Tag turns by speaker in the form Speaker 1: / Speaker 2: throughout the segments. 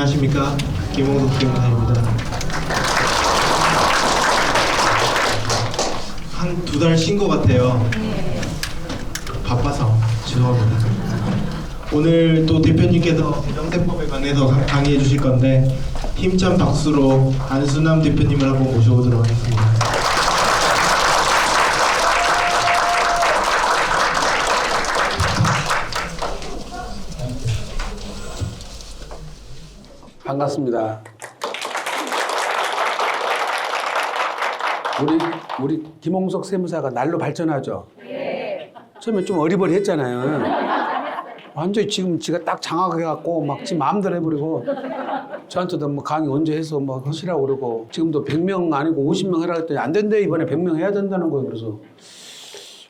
Speaker 1: 안녕하십니까, 김홍석 변호사입니다. 한 두 달 쉰 것 같아요. 바빠서 죄송합니다. 오늘 또 대표님께서 개정세법에 관해서 강의해 주실 건데 힘찬 박수로 안순남 대표님을 한번 모셔보도록 하겠습니다.
Speaker 2: 반갑습니다. 우리 김홍석 세무사가 날로 발전하죠. 처음에 좀 어리버리했잖아요. 완전히 지금 지가 딱 장악해갖고 막 지 마음대로 해버리고 저한테도 뭐 강의 언제 해서 뭐 하시라고 그러고 지금도 100명 아니고 50명 하라고 했더니 안 된대, 이번에 100명 해야 된다는 거예요. 그래서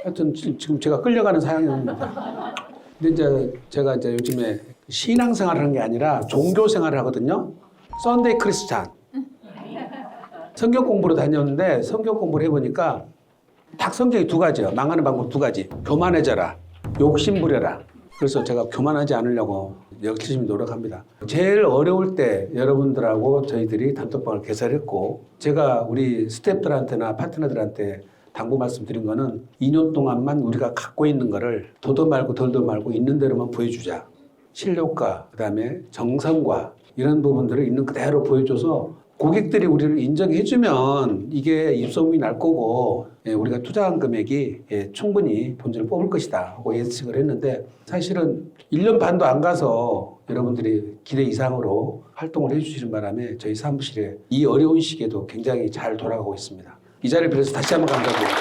Speaker 2: 하여튼 지금 제가 끌려가는 사양입니다. 근데 이제 제가 이제 요즘에 신앙생활을 하는 게 아니라 종교생활을 하거든요. 썬데이 크리스찬. 성경 공부로 다녔는데 성경 공부를 해보니까 딱 성경이 두 가지예요. 망하는 방법 두 가지. 교만해져라. 욕심 부려라. 그래서 제가 교만하지 않으려고 열심히 노력합니다. 제일 어려울 때 여러분들하고 저희들이 단톡방을 개설했고, 제가 우리 스태프들한테나 파트너들한테 당부 말씀드린 거는 2년 동안만 우리가 갖고 있는 거를 도도 말고 덜도 말고 있는 대로만 보여주자. 실력과 그다음에 정성과 이런 부분들을 있는 그대로 보여줘서 고객들이 우리를 인정해주면 이게 입소문이 날 거고, 우리가 투자한 금액이 충분히 본전을 뽑을 것이다 하고 예측을 했는데, 사실은 1년 반도 안 가서 여러분들이 기대 이상으로 활동을 해주시는 바람에 저희 사무실에 이 어려운 시기에도 굉장히 잘 돌아가고 있습니다. 이 자리를 빌어서 다시 한번 감사드립니다.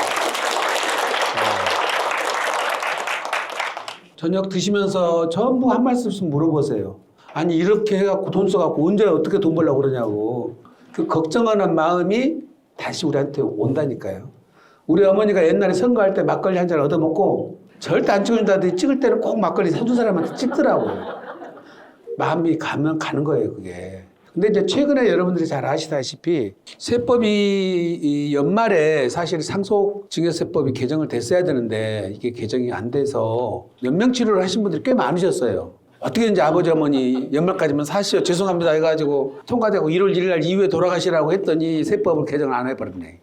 Speaker 2: 저녁 드시면서 전부 한 말씀씩 물어보세요. 아니 이렇게 해갖고 돈 써갖고 언제 어떻게 돈 벌려고 그러냐고. 그 걱정하는 마음이 다시 우리한테 온다니까요. 우리 어머니가 옛날에 선거할 때 막걸리 한 잔 얻어먹고 절대 안 찍어준다더니 찍을 때는 꼭 막걸리 사준 사람한테 찍더라고요. 마음이 가면 가는 거예요, 그게. 근데 이제 최근에 여러분들이 잘 아시다시피 세법이 연말에 사실 상속증여세법이 개정을 됐어야 되는데 이게 개정이 안 돼서 연명치료를 하신 분들이 꽤 많으셨어요. 어떻게든지 아버지 어머니 연말까지만 사시오 죄송합니다 해가지고 통과되고 1월 1일 날 이후에 돌아가시라고 했더니 세법을 개정을 안 해버렸네.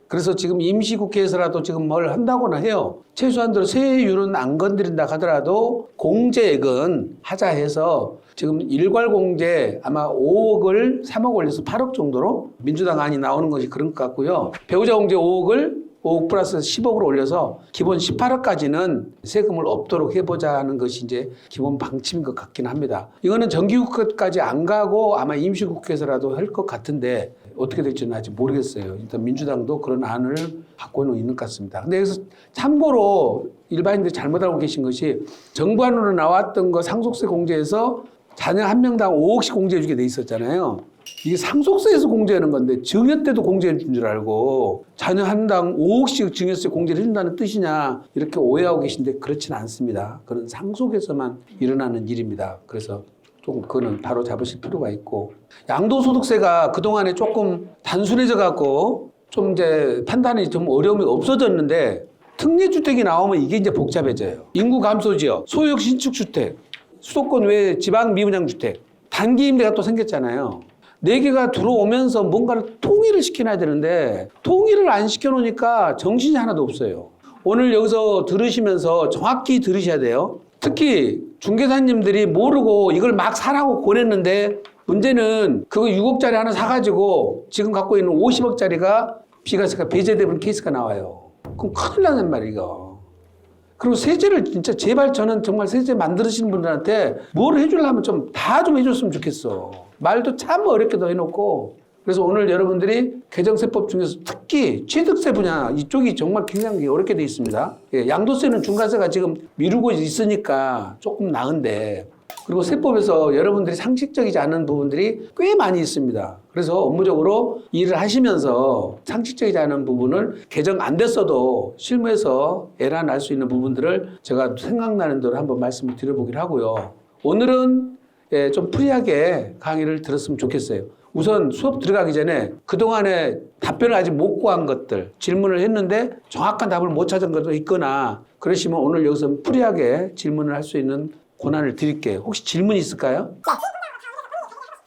Speaker 2: 그래서 지금 임시국회에서라도 지금 뭘 한다고는 해요. 최소한대로 세율은 안 건드린다 하더라도 공제액은 하자 해서 지금 일괄공제 아마 5억을 3억 올려서 8억 정도로 민주당 안이 나오는 것이 그런 것 같고요. 배우자 공제 5억 플러스 10억으로 올려서 기본 18억까지는 세금을 없도록 해보자는 것이 이제 기본 방침인 것 같긴 합니다. 이거는 정기국회까지 안 가고 아마 임시국회에서라도 할 것 같은데 어떻게 될지는 아직 모르겠어요. 일단 민주당도 그런 안을 갖고는 있는 것 같습니다. 근데 여기서 참고로 일반인들이 잘못 알고 계신 것이 정부안으로 나왔던 거 상속세 공제에서 자녀 한 명당 5억씩 공제해주게 돼 있었잖아요. 이게 상속세에서 공제하는 건데 증여 때도 공제해 준 줄 알고 자녀 한 당 5억씩 증여세 공제를 해준다는 뜻이냐 이렇게 오해하고 계신데 그렇지는 않습니다. 그건 상속에서만 일어나는 일입니다. 그래서 좀 그거는 바로 잡으실 필요가 있고, 양도소득세가 그동안에 조금 단순해져 갖고 좀 이제 판단이 좀 어려움이 없어졌는데 특례주택이 나오면 이게 이제 복잡해져요. 인구 감소 지역, 소유형 신축주택, 수도권 외 지방 미분양주택, 단기 임대가 또 생겼잖아요. 4개가 들어오면서 뭔가를 통일을 시켜놔야 되는데 통일을 안 시켜놓으니까 정신이 하나도 없어요. 오늘 여기서 들으시면서 정확히 들으셔야 돼요. 특히 중개사님들이 모르고 이걸 막 사라고 권했는데 문제는 그거 6억짜리 하나 사가지고 지금 갖고 있는 50억짜리가 비과세가 배제되는 케이스가 나와요. 그럼 큰일 나는 말이에요. 그리고 세제를 진짜 제발 저는 정말 세제 만드시는 분들한테 뭘 해주려면 좀 다 좀 해줬으면 좋겠어. 말도 참 어렵게도 해놓고. 그래서 오늘 여러분들이 개정세법 중에서 특히 취득세 분야 이쪽이 정말 굉장히 어렵게 돼 있습니다. 양도세는 중과세가 지금 미루고 있으니까 조금 나은데, 그리고 세법에서 여러분들이 상식적이지 않은 부분들이 꽤 많이 있습니다. 그래서 업무적으로 일을 하시면서 상식적이지 않은 부분을 개정 안 됐어도 실무에서 에라 날 수 있는 부분들을 제가 생각나는 대로 한번 말씀을 드려보기로 하고요. 오늘은 좀 프리하게 강의를 들었으면 좋겠어요. 우선 수업 들어가기 전에 그동안에 답변을 아직 못 구한 것들, 질문을 했는데 정확한 답을 못 찾은 것도 있거나 그러시면 오늘 여기서 프리하게 질문을 할 수 있는 권한을 드릴게요. 혹시 질문 있을까요?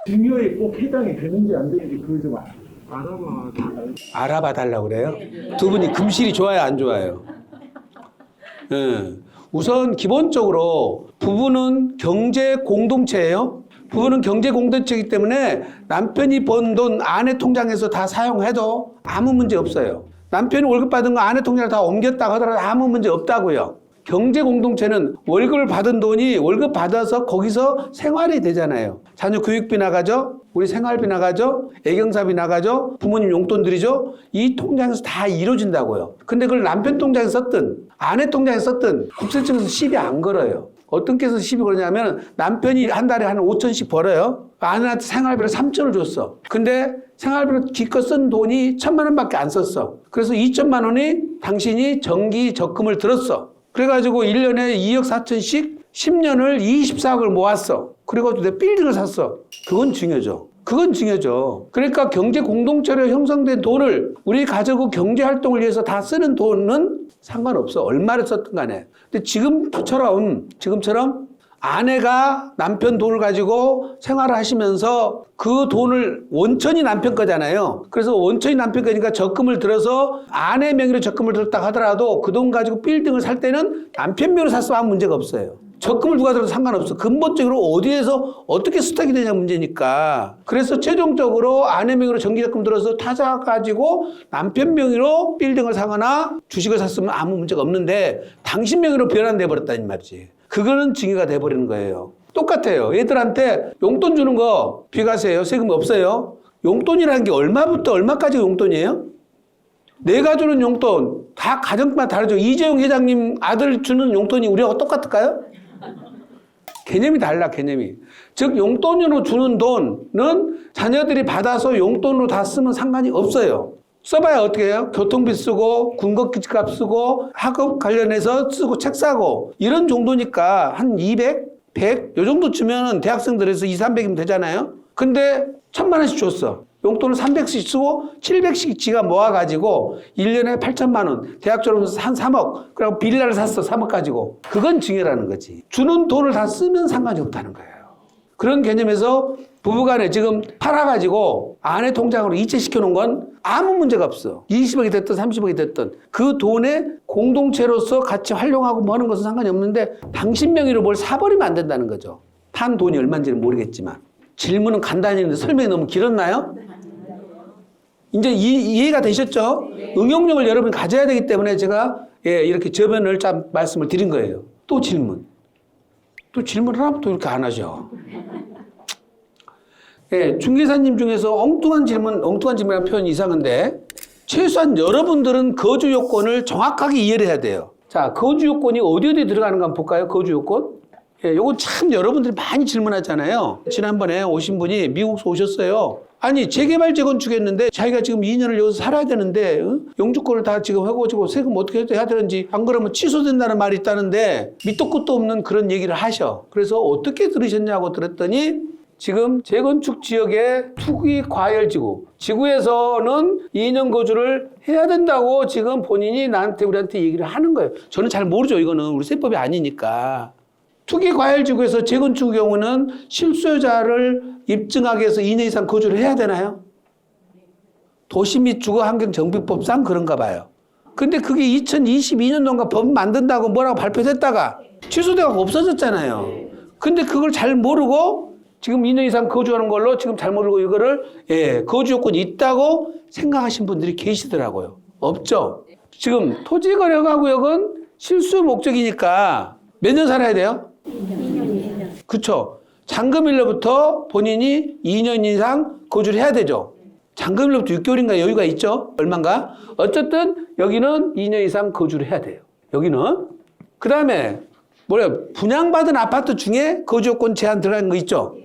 Speaker 1: 증여에 꼭 해당이 되는지 안 되는지 그걸 좀 알아봐 달라요.
Speaker 2: 알아봐 달라고 그래요? 두 분이 금실이 좋아요, 안 좋아요? 예. 우선 기본적으로 부부는 경제 공동체예요. 부부는 경제 공동체이기 때문에 남편이 번 돈 아내 통장에서 다 사용해도 아무 문제 없어요. 남편이 월급 받은 거 아내 통장에 다 옮겼다 하더라도 아무 문제 없다고요. 경제 공동체는 월급을 받은 돈이 월급 받아서 거기서 생활이 되잖아요. 자녀 교육비 나가죠? 우리 생활비 나가죠? 애경사비 나가죠? 부모님 용돈 드리죠? 이 통장에서 다 이루어진다고요. 근데 그걸 남편 통장에 썼든 아내 통장에 썼든 국세청에서 시비 안 걸어요. 어떤 케이스에서 시비 걸냐면 남편이 한 달에 한 5천씩 벌어요. 아내한테 생활비를 3천을 줬어. 근데 생활비로 기껏 쓴 돈이 1,000만 원밖에 안 썼어. 그래서 2천만 원이 당신이 정기 적금을 들었어. 그래가지고 1년에 2억 4천씩 10년을 24억을 모았어. 그래가지고 내 빌딩을 샀어. 그건 증여죠. 그건 증여죠. 그러니까 경제 공동체로 형성된 돈을 우리 가족의 경제 활동을 위해서 다 쓰는 돈은 상관없어. 얼마를 썼든 간에. 근데 지금처럼 아내가 남편 돈을 가지고 생활을 하시면서 그 돈을 원천이 남편 거잖아요. 그래서 원천이 남편 거니까 적금을 들어서 아내 명의로 적금을 들었다 하더라도 그 돈 가지고 빌딩을 살 때는 남편 명의로 샀으면 아무 문제가 없어요. 적금을 누가 들어도 상관없어. 근본적으로 어디에서 어떻게 수탁이 되냐 문제니까. 그래서 최종적으로 아내 명의로 정기적금 들어서 타자 가지고 남편 명의로 빌딩을 사거나 주식을 샀으면 아무 문제가 없는데 당신 명의로 변환돼 버렸다는 말이지. 그거는 증여가 돼버리는 거예요. 똑같아요. 애들한테 용돈 주는 거 비과세예요. 세금 없어요. 용돈이라는 게 얼마부터 얼마까지 용돈이에요? 내가 주는 용돈 다 가정마다 다르죠. 이재용 회장님 아들 주는 용돈이 우리하고 똑같을까요? 개념이 달라, 개념이. 즉 용돈으로 주는 돈은 자녀들이 받아서 용돈으로 다 쓰면 상관이 없어요. 써봐야 어떻게 해요? 교통비 쓰고 군것기지값 쓰고 학업 관련해서 쓰고 책 사고 이런 정도니까 한 200, 100 요 정도 주면 대학생들에서 2, 300이면 되잖아요. 근데 1,000만 원씩 줬어. 용돈을 300씩 쓰고 700씩 지가 모아가지고 1년에 8천만 원. 대학 졸업해서 한 3억. 그리고 빌라를 샀어. 3억 가지고. 그건 증여라는 거지. 주는 돈을 다 쓰면 상관이 없다는 거예요. 그런 개념에서 부부간에 지금 팔아가지고 아내 통장으로 이체시켜 놓은 건 아무 문제가 없어. 20억이 됐든 30억이 됐든 그 돈에 공동체로서 같이 활용하고 뭐 하는 것은 상관이 없는데 당신 명의로 뭘 사버리면 안 된다는 거죠. 판 돈이 얼마인지는 모르겠지만. 질문은 간단히 했는데 설명이 너무 길었나요? 이제 이해가 되셨죠? 응용력을 여러분이 가져야 되기 때문에 제가 이렇게 저변을 좀 말씀을 드린 거예요. 또 질문. 또 질문을 하면 또 이렇게 안 하죠. 중개사님 중에서 엉뚱한 질문이라는 표현이 이상한데 최소한 여러분들은 거주 요건을 정확하게 이해를 해야 돼요. 자, 거주 요건이 어디 들어가는가 한번 볼까요? 거주 요건. 요건 참 여러분들이 많이 질문하잖아요. 지난번에 오신 분이 미국에서 오셨어요. 아니 재개발 재건축했는데 자기가 지금 2년을 여기서 살아야 되는데 영주권을 다 지금 해가지고 세금 어떻게 해야 되는지 안 그러면 취소된다는 말이 있다는데 밑도 끝도 없는 그런 얘기를 하셔. 그래서 어떻게 들으셨냐고 들었더니 지금 재건축 지역의 투기 과열지구 지구에서는 2년 거주를 해야 된다고 지금 본인이 우리한테 얘기를 하는 거예요. 저는 잘 모르죠. 이거는 우리 세법이 아니니까. 투기 과열지구에서 재건축 경우는 실수요자를 입증하기 위해서 2년 이상 거주를 해야 되나요? 도시 및 주거환경정비법상 그런가 봐요. 근데 그게 2022년도인가 법 만든다고 뭐라고 발표됐다가 취소되고 없어졌잖아요. 근데 그걸 잘 모르고 지금 2년 이상 거주하는 걸로 지금 잘 모르고 이거를 거주 요건이 있다고 생각하신 분들이 계시더라고요. 없죠? 지금 토지거래허가구역은 실수 목적이니까 몇 년 살아야 돼요? 2년. 그쵸. 잔금일로부터 본인이 2년 이상 거주를 해야 되죠. 잔금일로부터 6개월인가 여유가 있죠. 얼마인가? 어쨌든 여기는 2년 이상 거주를 해야 돼요. 여기는. 그 다음에 분양받은 아파트 중에 거주요건 제한 들어간 거 있죠.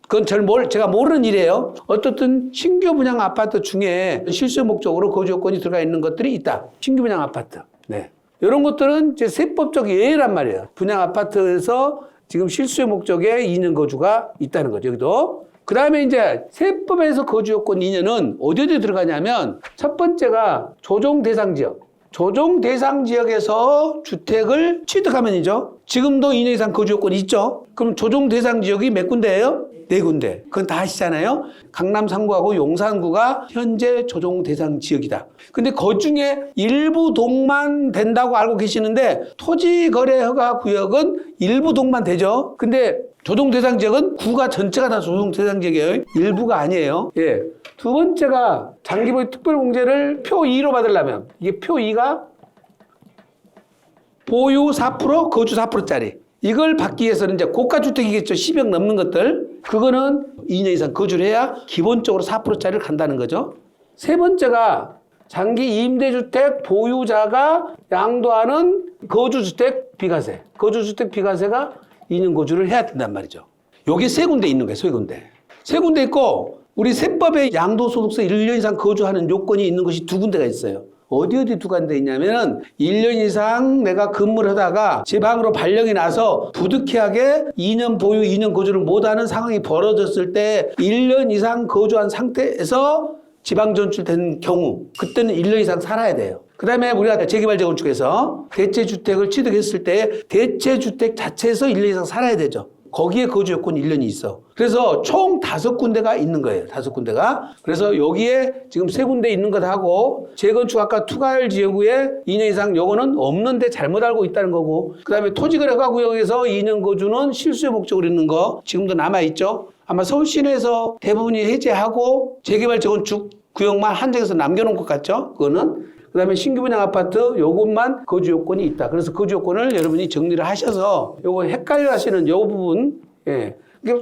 Speaker 2: 그건 제가 모르는 일이에요. 어쨌든 신규 분양 아파트 중에 실수 목적으로 거주요건이 들어가 있는 것들이 있다. 신규 분양 아파트. 네. 이런 것들은 이제 세법적 예외란 말이에요. 분양 아파트에서 지금 실수의 목적에 2년 거주가 있다는 거죠. 여기도. 그 다음에 이제 세법에서 거주 요건 2년은 어디 들어가냐면 첫 번째가 조정 대상 지역. 조정 대상 지역에서 주택을 취득하면이죠. 지금도 2년 이상 거주 요건이 있죠. 그럼 조정 대상 지역이 몇 군데예요? 4군데. 그건 다 아시잖아요. 강남 3구하고 용산구가 현재 조정 대상 지역이다. 근데 그 중에 일부 동만 된다고 알고 계시는데 토지 거래 허가 구역은 일부 동만 되죠. 근데 조정 대상 지역은 구가 전체가 다 조정 대상 지역이에요. 일부가 아니에요. 예. 두 번째가 장기보유 특별공제를 표 2로 받으려면 이게 표 2가 보유 4%, 거주 4%짜리. 이걸 받기 위해서는 이제 고가주택이겠죠. 10억 넘는 것들. 그거는 2년 이상 거주를 해야 기본적으로 4%짜리를 간다는 거죠. 세 번째가 장기 임대주택 보유자가 양도하는 거주주택 비과세. 거주주택 비과세가 2년 거주를 해야 된단 말이죠. 요게 세 군데 있는 거예요. 세 군데. 세 군데 있고 우리 세법에 양도소득세 1년 이상 거주하는 요건이 있는 것이 두 군데가 있어요. 어디 두 군데 있냐면은 1년 이상 내가 근무를 하다가 지방으로 발령이 나서 부득이하게 2년 보유, 2년 거주를 못하는 상황이 벌어졌을 때 1년 이상 거주한 상태에서 지방 전출된 경우 그때는 1년 이상 살아야 돼요. 그 다음에 우리가 재개발 재건축에서 대체주택을 취득했을 때 대체주택 자체에서 1년 이상 살아야 되죠. 거기에 거주 요건 1년이 있어. 그래서 총 5군데가 있는 거예요. 5군데가. 그래서 여기에 지금 3군데 있는 것하고 재건축 아까 투가열 지역구에 2년 이상 요거는 없는데 잘못 알고 있다는 거고 그 다음에 토지거래가 구역에서 2년 거주는 실수요 목적으로 있는 거 지금도 남아있죠. 아마 서울 시내에서 대부분이 해제하고 재개발 재건축 구역만 한정해서 남겨놓은 것 같죠. 그거는. 그 다음에 신규 분양 아파트 요것만 거주 요건이 있다. 그래서 거주 요건을 여러분이 정리를 하셔서 요거 헷갈려 하시는 요 부분, 예.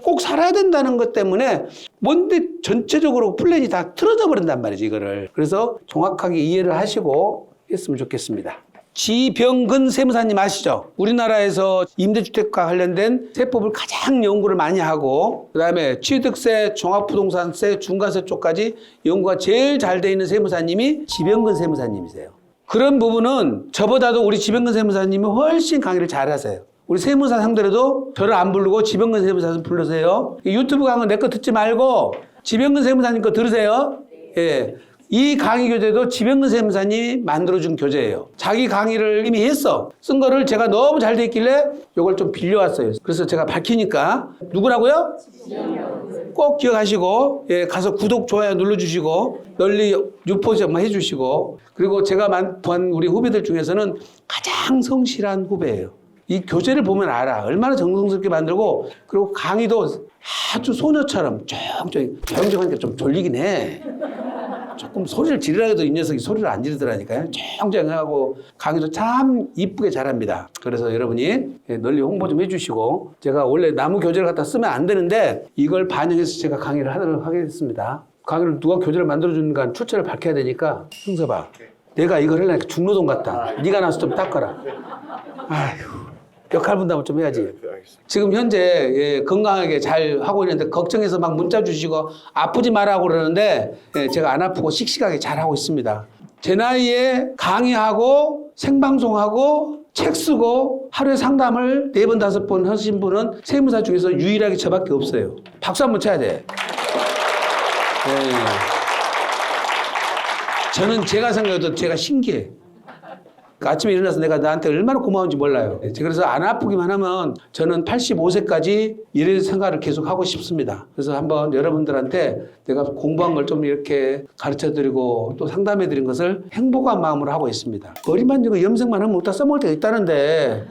Speaker 2: 꼭 살아야 된다는 것 때문에 뭔데 전체적으로 플랜이 다 틀어져 버린단 말이지, 이거를. 그래서 정확하게 이해를 하시고 했으면 좋겠습니다. 지병근 세무사님 아시죠? 우리나라에서 임대주택과 관련된 세법을 가장 연구를 많이 하고 그다음에 취득세, 종합부동산세, 중과세 쪽까지 연구가 제일 잘 돼 있는 세무사님이 지병근 세무사님이세요. 그런 부분은 저보다도 우리 지병근 세무사님이 훨씬 강의를 잘 하세요. 우리 세무사 상대로도 저를 안 부르고 지병근 세무사 불러세요. 유튜브 강의 내 거 듣지 말고 지병근 세무사님 거 들으세요. 예. 이 강의 교재도 지병근 세무사님이 만들어준 교재예요. 자기 강의를 이미 했어. 쓴 거를 제가 너무 잘 돼 있길래 이걸 좀 빌려왔어요. 그래서 제가 밝히니까 누구라고요? 꼭 기억하시고 예, 가서 구독, 좋아요 눌러주시고 널리 유포 좀 해주시고 그리고 제가 만난 우리 후배들 중에서는 가장 성실한 후배예요. 이 교재를 보면 알아. 얼마나 정성스럽게 만들고 그리고 강의도 아주 소녀처럼 조용조용하니까 좀 졸리긴 해. 조금 소리를 지르라 해도 이 녀석이 소리를 안 지르더라니까요. 조용조용하고 강의도 참 이쁘게 잘합니다. 그래서 여러분이 널리 홍보 좀 해주시고 제가 원래 나무 교재를 갖다 쓰면 안 되는데 이걸 반영해서 제가 강의를 하도록 하겠습니다. 강의를 누가 교재를 만들어주는가 출처를 밝혀야 되니까 승서봐. 내가 이걸 하려니까 중노동 같다. 네가 나서 좀 닦아라. 아휴. 역할 분담을 좀 해야지. 지금 현재 예, 건강하게 잘 하고 있는데 걱정해서 막 문자 주시고 아프지 말라고 그러는데 예, 제가 안 아프고 씩씩하게 잘 하고 있습니다. 제 나이에 강의하고 생방송하고 책 쓰고 하루에 상담을 4번, 5번 하신 분은 세무사 중에서 유일하게 저밖에 없어요. 박수 한번 쳐야 돼. 예. 저는 제가 생각해도 제가 신기해. 아침에 일어나서 내가 나한테 얼마나 고마운지 몰라요. 그래서 안 아프기만 하면 저는 85세까지 일일 생활을 계속 하고 싶습니다. 그래서 한번 여러분들한테 내가 공부한 걸 좀 이렇게 가르쳐드리고 또 상담해드린 것을 행복한 마음으로 하고 있습니다. 머리 만지고 염색만 하면 다 써먹을 때가 있다는데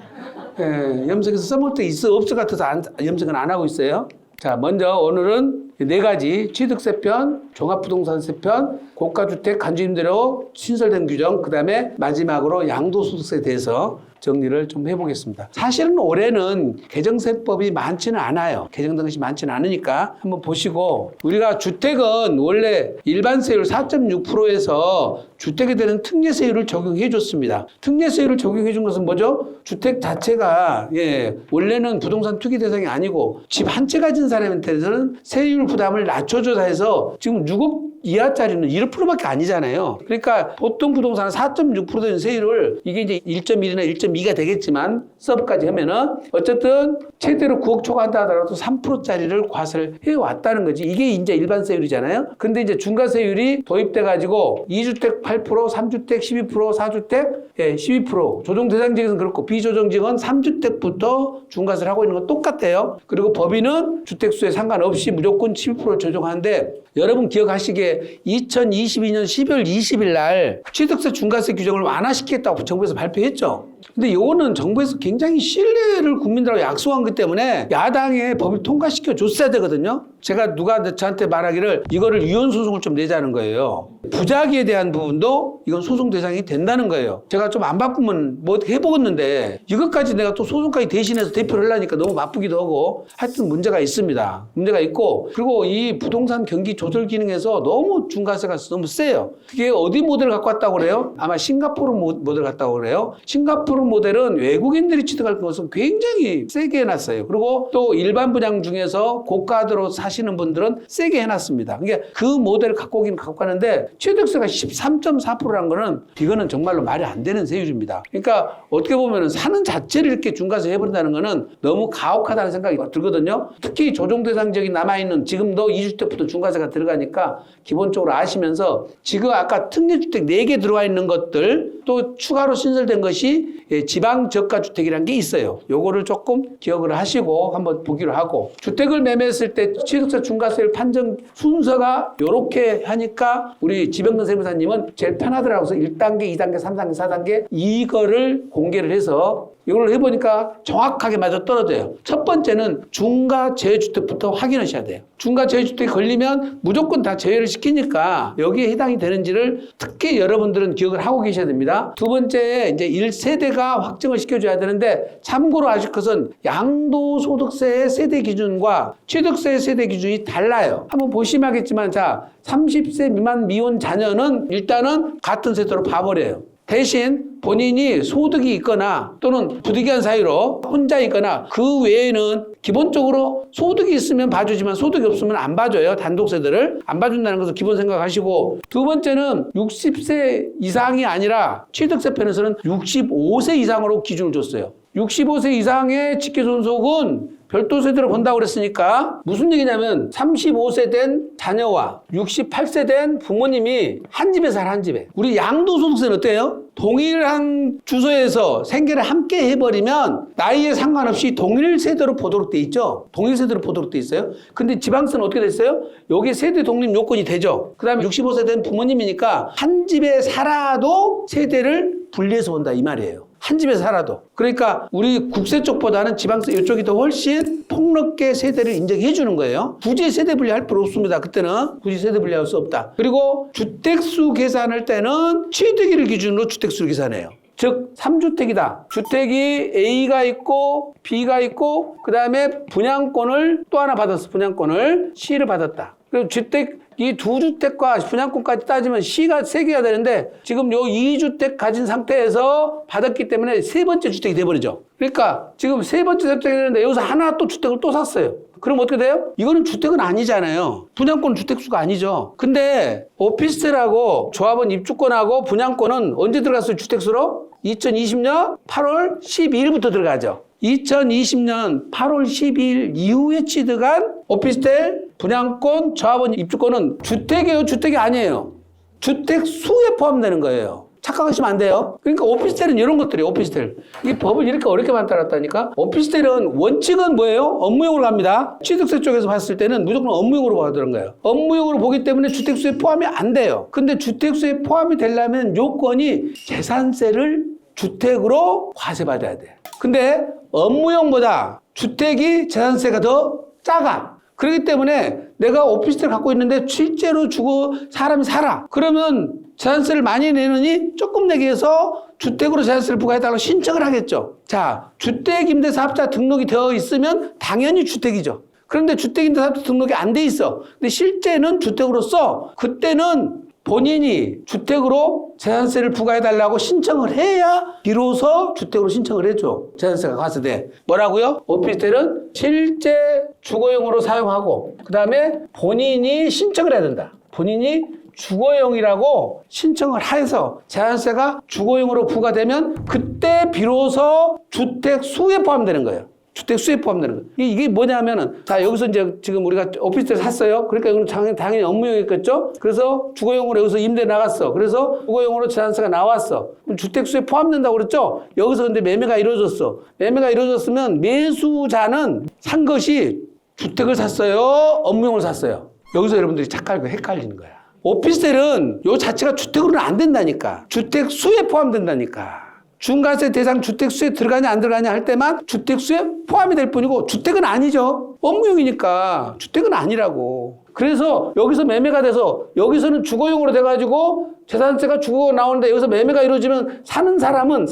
Speaker 2: 예, 염색해서 써먹을 때 있어 없을 것 같아서 염색은 안 하고 있어요. 자, 먼저 오늘은 4가지 취득세편, 종합부동산세편, 고가주택 간주임대료 신설된 규정, 그 다음에 마지막으로 양도소득세에 대해서 정리를 좀 해보겠습니다. 사실은 올해는 개정세법이 많지는 않아요. 개정된 것이 많지는 않으니까 한번 보시고 우리가 주택은 원래 일반세율 4.6%에서 주택에 대한 특례세율을 적용해 줬습니다. 특례세율을 적용해 준 것은 뭐죠? 주택 자체가 예, 원래는 부동산 투기 대상이 아니고 집 한 채 가진 사람한테는 세율 부담을 낮춰줘서 해서 지금 6억 이하짜리는 1%밖에 아니잖아요. 그러니까 보통 부동산은 4.6%된 세율을 이게 이제 1.1이나 1.2가 되겠지만 서브까지 하면은 어쨌든 최대로 9억 초과한다 하더라도 3%짜리를 과세를 해왔다는 거지. 이게 이제 일반 세율이잖아요. 근데 이제 중과세율이 도입돼 가지고 2주택 8%, 3주택 12%, 4주택 12%. 조정 대상 지역은 그렇고 비조정 지역은 3주택부터 중과세를 하고 있는 건 똑같아요. 그리고 법인은 주택수에 상관없이 무조건 12% 조정하는데 여러분 기억하시기에 2022년 12월 20일 날 취득세 중과세 규정을 완화시키겠다고 정부에서 발표했죠. 근데 이거는 정부에서 굉장히 신뢰를 국민들하고 약속한 것 때문에 야당에 법을 통과시켜 줬어야 되거든요. 제가 누가 저한테 말하기를 이거를 위헌 소송을 좀 내자는 거예요. 부작위에 대한 부분도 이건 소송 대상이 된다는 거예요. 제가 좀 안 바쁘면 뭐 어떻게 해보겠는데 이것까지 내가 또 소송까지 대신해서 대표를 하려니까 너무 바쁘기도 하고 하여튼 문제가 있습니다. 문제가 있고 그리고 이 부동산 경기 조절 기능에서 너무 중과세가 너무 세요. 그게 어디 모델을 갖고 왔다고 그래요? 아마 싱가포르 모델을 갖다고 그래요. 싱가포르 모델은 외국인들이 취득할 것은 굉장히 세게 해놨어요. 그리고 또 일반 분양 중에서 고가로 사시는 분들은 세게 해놨습니다. 그러니까 그 모델을 갖고 오긴 갖고 가는데 취득세가 13.4%라는 거는 이거는 정말로 말이 안 되는 세율입니다. 그러니까 어떻게 보면 사는 자체를 이렇게 중과세 해버린다는 거는 너무 가혹하다는 생각이 들거든요. 특히 조정 대상 지역이 남아있는 지금도 2주택부터 중과세가 들어가니까 기본적으로 아시면서 지금 아까 특례주택 4개 들어와 있는 것들 또 추가로 신설된 것이 지방 저가주택이라는 게 있어요. 요거를 조금 기억을 하시고 한번 보기로 하고 주택을 매매했을 때 취득세 중과세율 판정 순서가 요렇게 하니까 우리 지병근 세무사님은 제일 편하더라고요. 1단계, 2단계, 3단계, 4단계 이거를 공개를 해서 이걸 해보니까 정확하게 맞아 떨어져요. 첫 번째는 중과 재주택부터 확인하셔야 돼요. 중과 재주택이 걸리면 무조건 다 제외를 시키니까 여기에 해당이 되는지를 특히 여러분들은 기억을 하고 계셔야 됩니다. 두 번째 이제 1세대가 확정을 시켜줘야 되는데 참고로 아실 것은 양도소득세의 세대 기준과 취득세의 세대 기준이 달라요. 한번 보시면 하겠지만 자 30세 미만 미혼 자녀는 일단은 같은 세대로 봐버려요. 대신 본인이 소득이 있거나 또는 부득이한 사유로 혼자 있거나 그 외에는 기본적으로 소득이 있으면 봐주지만 소득이 없으면 안 봐줘요. 단독세대를 안 봐준다는 것을 기본 생각하시고 두 번째는 60세 이상이 아니라 취득세 편에서는 65세 이상으로 기준을 줬어요. 65세 이상의 직계존속은 별도 세대로 본다고 그랬으니까 무슨 얘기냐면 35세 된 자녀와 68세 된 부모님이 한 집에 살아 한 집에. 우리 양도소득세는 어때요? 동일한 주소에서 생계를 함께 해버리면 나이에 상관없이 동일 세대로 보도록 돼 있죠. 동일 세대로 보도록 돼 있어요. 근데 지방세는 어떻게 됐어요? 여기 세대 독립 요건이 되죠. 그 다음에 65세 된 부모님이니까 한 집에 살아도 세대를 분리해서 본다 이 말이에요. 한 집에 살아도. 그러니까 우리 국세 쪽보다는 지방세 이쪽이 더 훨씬 폭넓게 세대를 인정해 주는 거예요. 굳이 세대 분리할 필요 없습니다. 그때는 굳이 세대 분리할 수 없다. 그리고 주택수 계산할 때는 취득일을 기준으로 주택수를 계산해요. 즉 3주택이다. 주택이 A가 있고 B가 있고 그 다음에 분양권을 또 하나 받았어. 분양권을 C를 받았다. 그리고 주택 이 2주택과 분양권까지 따지면 C가 3개가 되는데 지금 요 2주택 가진 상태에서 받았기 때문에 세 번째 주택이 돼버리죠. 그러니까 지금 세 번째 주택이 되는데 여기서 하나 또 주택을 또 샀어요. 그럼 어떻게 돼요? 이거는 주택은 아니잖아요. 분양권은 주택수가 아니죠. 근데 오피스텔하고 조합원 입주권하고 분양권은 언제 들어갔어요? 주택수로? 2020년 8월 12일부터 들어가죠. 2020년 8월 12일 이후에 취득한 오피스텔, 분양권, 조합원 입주권은 주택이에요? 주택이 아니에요? 주택수에 포함되는 거예요. 착각하시면 안 돼요. 그러니까 오피스텔은 이런 것들이에요. 오피스텔. 이 법을 이렇게 어렵게 만들었다니까. 오피스텔은 원칙은 뭐예요? 업무용으로 갑니다. 취득세 쪽에서 봤을 때는 무조건 업무용으로 봐야 거예요. 업무용으로 보기 때문에 주택수에 포함이 안 돼요. 근데 주택수에 포함이 되려면 요건이 재산세를 주택으로 과세받아야 돼. 근데 업무용보다 주택이 재산세가 더 작아. 그렇기 때문에 내가 오피스텔 갖고 있는데 실제로 주고 사람이 살아. 그러면 재산세를 많이 내느니 조금 내기 위해서 주택으로 재산세를 부과해달라고 신청을 하겠죠. 자, 주택임대사업자 등록이 되어 있으면 당연히 주택이죠. 그런데 주택임대사업자 등록이 안 돼 있어. 근데 실제는 주택으로 써. 그때는 본인이 주택으로 재산세를 부과해달라고 신청을 해야 비로소 주택으로 신청을 해줘. 재산세가 과세돼. 뭐라고요? 오피스텔은 실제 주거용으로 사용하고 그 다음에 본인이 신청을 해야 된다. 본인이 주거용이라고 신청을 해서 재산세가 주거용으로 부과되면 그때 비로소 주택수에 포함되는 거예요. 주택 수에 포함되는 거예요. 이게 뭐냐면은, 자, 여기서 이제 지금 우리가 오피스텔 샀어요. 그러니까 이건 당연히 업무용이겠죠? 그래서 주거용으로 여기서 임대 나갔어. 그래서 주거용으로 재산세가 나왔어. 그럼 주택 수에 포함된다고 그랬죠? 여기서 근데 매매가 이루어졌어. 매매가 이루어졌으면 매수자는 산 것이 주택을 샀어요? 업무용을 샀어요? 여기서 여러분들이 착각하고 헷갈리는 거야. 오피스텔은 요 자체가 주택으로는 안 된다니까. 주택 수에 포함된다니까. 중과세 대상 주택수에 들어가냐 안 들어가냐 할 때만 주택수에 포함이 될 뿐이고 주택은 아니죠. 업무용이니까 주택은 아니라고. 그래서 여기서 매매가 돼서 여기서는 주거용으로 돼가지고 재산세가 주거 나오는데 여기서 매매가 이루어지면 산 사람은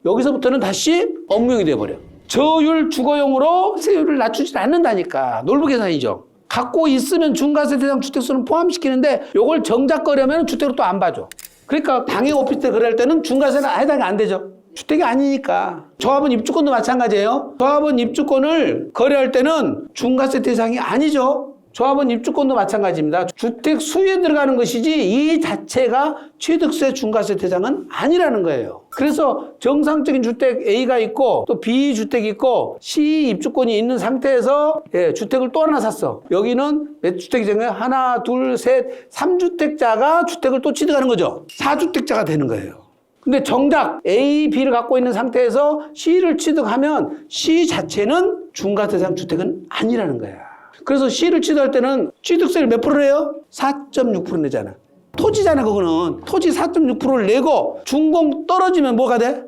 Speaker 2: 여기서부터는 다시 업무용이 돼버려. 저율 주거용으로 세율을 낮추지 않는다니까. 놀부계산이죠. 갖고 있으면 중과세 대상 주택수는 포함시키는데 요걸 정작 거려면 주택으로 또 안 봐줘. 그러니까 당해 오피스텔 거래할 때는 중과세는 해당이 안 되죠. 주택이 아니니까. 조합원 입주권도 마찬가지예요. 조합원 입주권을 거래할 때는 중과세 대상이 아니죠. 조합원 입주권도 마찬가지입니다. 주택 수에 들어가는 것이지 이 자체가 취득세 중과세 대상은 아니라는 거예요. 그래서 정상적인 주택 A가 있고 또 B 주택이 있고 C 입주권이 있는 상태에서 주택을 또 하나 샀어. 여기는 몇 주택이 된 거예요? 하나, 둘, 셋, 3주택자가 주택을 또 취득하는 거죠. 4주택자가 되는 거예요. 근데 정작 A, B를 갖고 있는 상태에서 C를 취득하면 C 자체는 중과세 대상 주택은 아니라는 거야. 그래서 C를 취득할 때는 취득세를 몇 프로 내요? 4.6% 내잖아. 토지잖아, 그거는. 토지 4.6%를 내고 준공 떨어지면 뭐가 돼?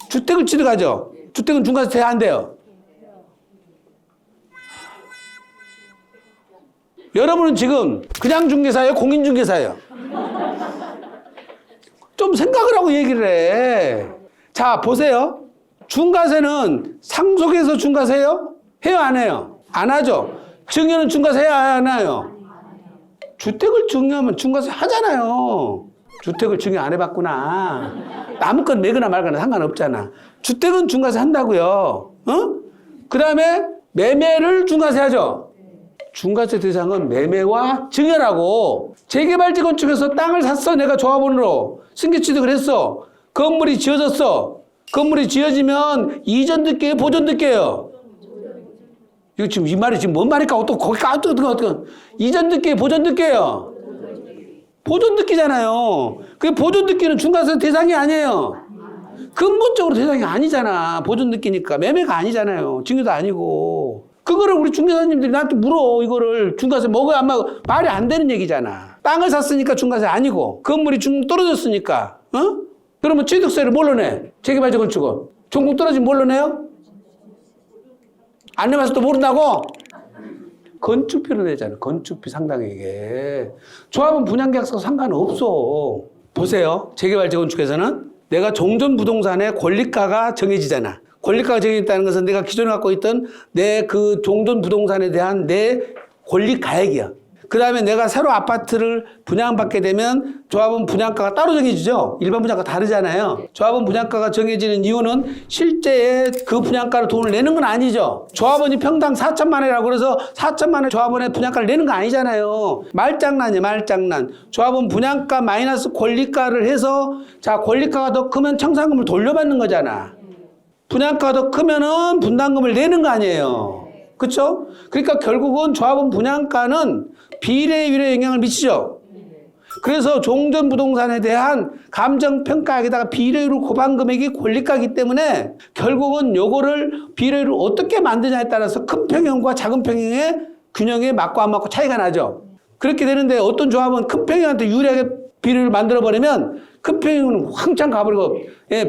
Speaker 2: 주택을 취득하죠. 주택은 중과세 안 돼요. 여러분은 지금 그냥 중개사예요? 공인중개사예요? 좀 생각을 하고 얘기를 해. 자, 보세요. 중과세는 상속해서 중과세요? 해요, 안 해요? 안 하죠. 증여는 중과세 해야 안 해요? 주택을 증여하면 중과세 하잖아요. 주택을 증여 안 해봤구나. 남의 건 매거나 말거나 상관없잖아. 주택은 중과세 한다고요. 그 다음에 매매를 중과세 하죠. 중과세 대상은 매매와 증여라고. 재개발지 건축에서 땅을 샀어. 내가 조합원으로 승계 취득을 했어. 건물이 지어졌어. 건물이 지어지면 이전 듣게요, 보존 듣게요? 이거 지금 이 말이 지금 뭔 말일까? 또 거기 어떻게 이전 듣기, 보존 듣기예요. 보존 듣기잖아요. 그 보존 듣기는 중과세 대상이 아니에요. 근본적으로 대상이 아니잖아. 보존 듣기니까 매매가 아니잖아요. 증여도 아니고. 그거를 우리 중개사님들이 나한테 물어. 이거를 중과세 먹어야 안 먹어. 말이 안 되는 얘기잖아. 땅을 샀으니까 중과세 아니고 건물이 떨어졌으니까. 그러면 취득세를 뭘로 내? 재개발지 건축은. 전국 떨어지면 뭘로 내요? 안 내봐서 또 모른다고? 건축비로 내잖아. 건축비 상당하게. 조합은 분양계약서 상관없어. 보세요. 재개발지 건축에서는 내가 종전부동산의 권리가가 정해지잖아. 권리가가 정해졌다는 것은 내가 기존에 갖고 있던 내 그 종전부동산에 대한 내 권리가액이야. 그 다음에 내가 새로 아파트를 분양받게 되면 조합은 분양가가 따로 정해지죠. 일반 분양가 다르잖아요. 조합은 분양가가 정해지는 이유는 실제 그 분양가로 돈을 내는 건 아니죠. 조합원이 평당 4천만 원이라고 그래서 4천만 원 조합원의 분양가를 내는 거 아니잖아요. 말장난이에요, 말장난. 조합은 분양가 마이너스 권리가를 해서 자, 권리가가 더 크면 청산금을 돌려받는 거잖아. 분양가가 더 크면은 분담금을 내는 거 아니에요. 그렇죠? 그러니까 결국은 조합원 분양가는 비례율에 영향을 미치죠. 그래서 종전부동산에 대한 감정평가액에다가 비례율을 곱한 금액이 권리가이기 때문에 결국은 요거를 비례율을 어떻게 만드냐에 따라서 큰 평형과 작은 평형의 균형에 맞고 안 맞고 차이가 나죠. 그렇게 되는데 어떤 조합은 큰 평형한테 유리하게 비례율을 만들어버리면 큰 평형은 왕창 가버리고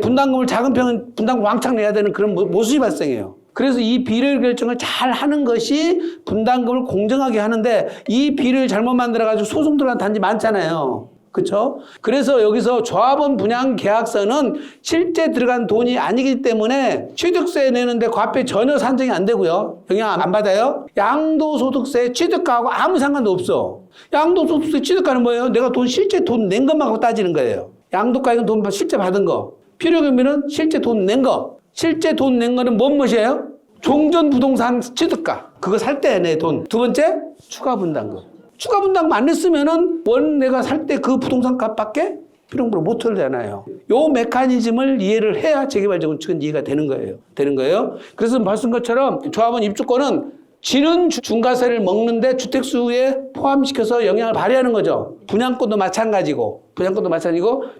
Speaker 2: 분담금을 작은 평은 분담금 왕창 내야 되는 그런 모순이 발생해요. 그래서 이 비례율 결정을 잘 하는 것이 분담금을 공정하게 하는데 이 비례율 잘못 만들어가지고 소송 들어간 단지 많잖아요. 그렇죠? 그래서 여기서 조합원 분양 계약서는 실제 들어간 돈이 아니기 때문에 취득세 내는데 과표에 전혀 산정이 안 되고요. 영향 안 받아요. 양도소득세 취득가하고 아무 상관도 없어. 양도소득세 취득가는 뭐예요? 내가 실제 돈 낸 것만 갖고 따지는 거예요. 양도가액은 돈 실제 받은 거. 필요금리는 실제 돈 낸 거. 실제 돈 낸 거는 뭔 것이에요? 종전부동산 취득가. 그거 살 때 내 돈. 두 번째, 추가 분담금. 추가 분담금 안 냈으면은 원 내가 살 때 그 부동산 값밖에 필요금을 못 털잖아요. 요 메커니즘을 이해를 해야 재개발재건축은 이해가 되는 거예요. 그래서 말씀 것처럼 조합원 입주권은 지는 중과세를 먹는데 주택수에 포함시켜서 영향을 발휘하는 거죠. 분양권도 마찬가지고